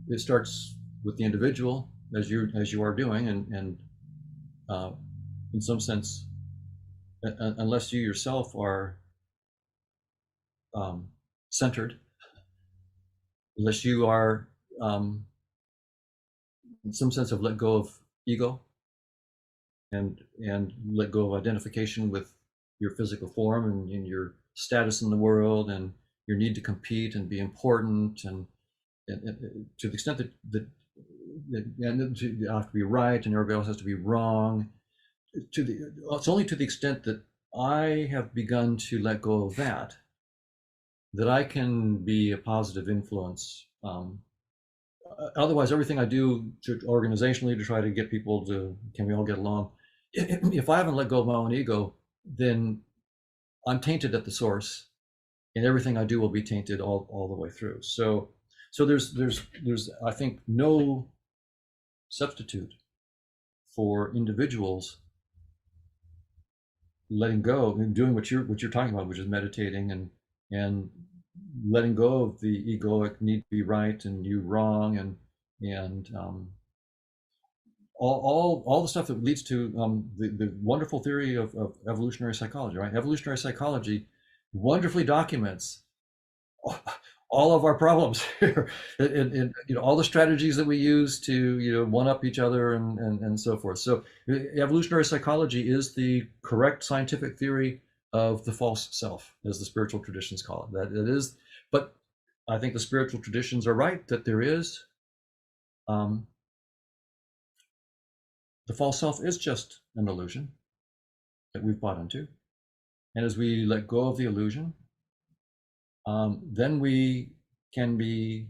it starts with the individual as you are doing, and in some sense, unless you yourself are centered, unless you are in some sense have let go of ego and let go of identification with your physical form and your status in the world and your need to compete and be important and to the extent that and you have to be right and everybody else has to be wrong. it's only to the extent that I have begun to let go of that I can be a positive influence. Otherwise, everything I do organizationally to try to get people to, can we all get along? If I haven't let go of my own ego, then I'm tainted at the source, and everything I do will be tainted all the way through. So there's I think no substitute for individuals letting go and doing what you're talking about, which is meditating and letting go of the egoic need to be right and you wrong and all the stuff that leads to the wonderful theory of evolutionary psychology, right? Evolutionary psychology wonderfully documents all of our problems here, and all the strategies that we use to one up each other and so forth. So evolutionary psychology is the correct scientific theory of the false self, as the spiritual traditions call it. That it is, but I think the spiritual traditions are right that there is um, the false self is just an illusion that we've bought into, and as we let go of the illusion, then we can be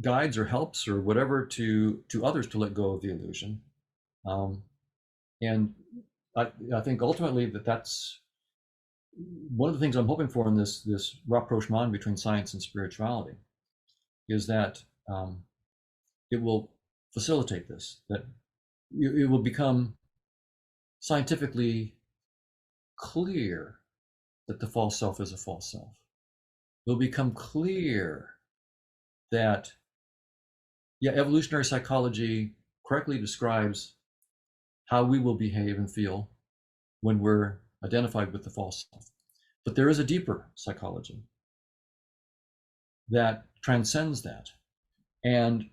guides or helps or whatever to others to let go of the illusion. Um, and I think ultimately that's one of the things I'm hoping for in this rapprochement between science and spirituality is that it will facilitate this, that it will become scientifically clear that the false self is a false self. It'll become clear that, yeah, evolutionary psychology correctly describes how we will behave and feel when we're identified with the false self. But there is a deeper psychology that transcends that. And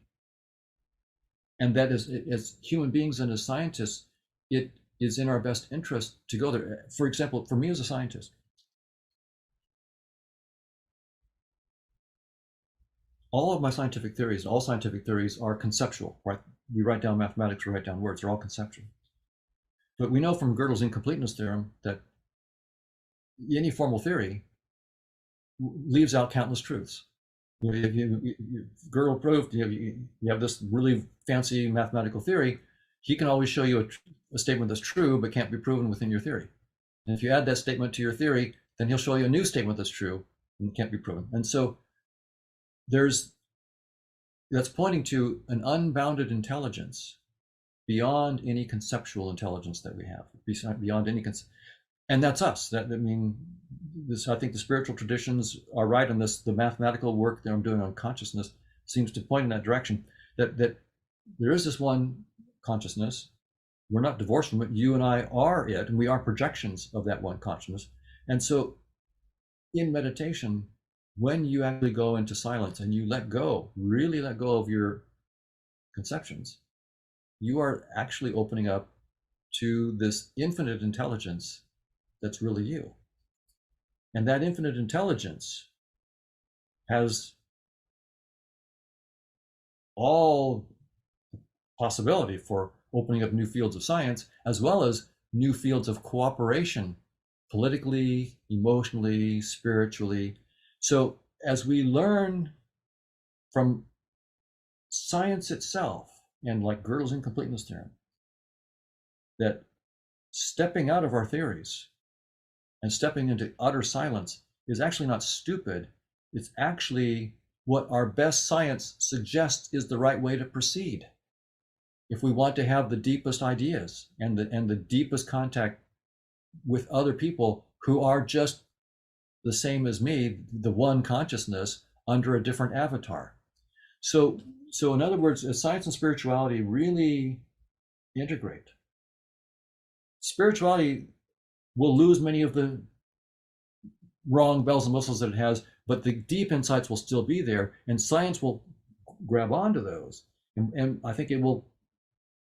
that is, as human beings and as scientists, it is in our best interest to go there. For example, for me as a scientist, all of my scientific theories, all scientific theories are conceptual, right? We write down mathematics, we write down words, they're all conceptual. But we know from Gödel's incompleteness theorem that any formal theory leaves out countless truths. Gödel proved you have this really fancy mathematical theory. He can always show you a statement that's true but can't be proven within your theory. And if you add that statement to your theory, then he'll show you a new statement that's true and can't be proven. And so that's pointing to an unbounded intelligence beyond any conceptual intelligence that we have, beyond any and that's us. That I mean, I think the spiritual traditions are right on this. The mathematical work that I'm doing on consciousness seems to point in that direction. That there is this one consciousness. We're not divorced from it. You and I are it, and we are projections of that one consciousness. And so, in meditation, when you actually go into silence and you really let go of your conceptions, you are actually opening up to this infinite intelligence that's really you. And that infinite intelligence has all possibility for opening up new fields of science, as well as new fields of cooperation, politically, emotionally, spiritually. So as we learn from science itself, and like Gödel's incompleteness theorem, that stepping out of our theories and stepping into utter silence is actually not stupid. It's actually what our best science suggests is the right way to proceed. If we want to have the deepest ideas and the deepest contact with other people who are just the same as me, the one consciousness under a different avatar. So in other words, as science and spirituality really integrate, spirituality will lose many of the wrong bells and whistles that it has, but the deep insights will still be there, and science will grab onto those. And I think it will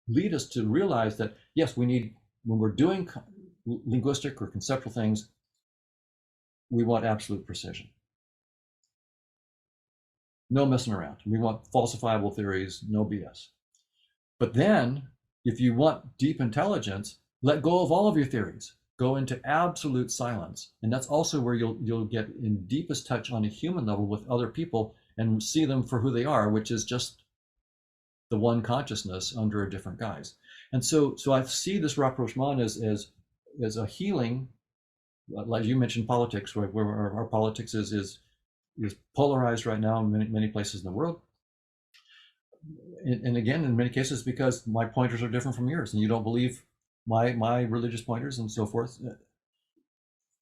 lead us to realize that, yes, we need, when we're doing linguistic or conceptual things, we want absolute precision. No messing around. We want falsifiable theories, no BS. But then, if you want deep intelligence, let go of all of your theories. Go into absolute silence, and that's also where you'll get in deepest touch on a human level with other people and see them for who they are, which is just the one consciousness under a different guise. And so I see this rapprochement as a healing, like you mentioned, politics, where our politics is polarized right now in many places in the world. And again, in many cases, because my pointers are different from yours, and you don't believe my religious pointers and so forth.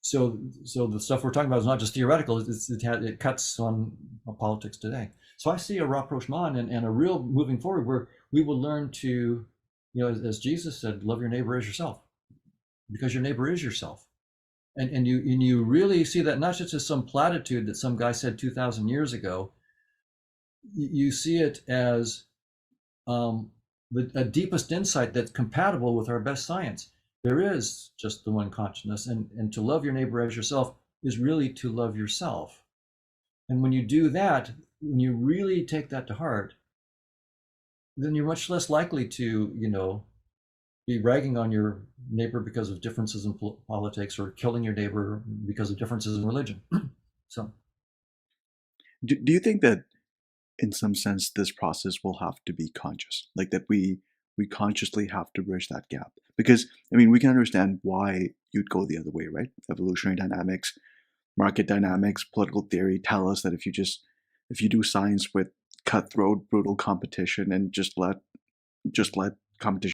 So the stuff we're talking about is not just theoretical; it cuts on politics today. So I see a rapprochement and a real moving forward where we will learn to, as Jesus said, love your neighbor as yourself, because your neighbor is yourself. And you really see that not just as some platitude that some guy said 2,000 years ago. You see it as the deepest insight that's compatible with our best science. There is just the one consciousness, and to love your neighbor as yourself is really to love yourself. And when you do that, when you really take that to heart, then you're much less likely to, be ragging on your neighbor because of differences in politics, or killing your neighbor because of differences in religion. So Do you think that in some sense this process will have to be conscious, like that we consciously have to bridge that gap? Because I mean, we can understand why you'd go the other way, right? Evolutionary dynamics, market dynamics, political theory tell us that if you do science with cutthroat brutal competition and just let competition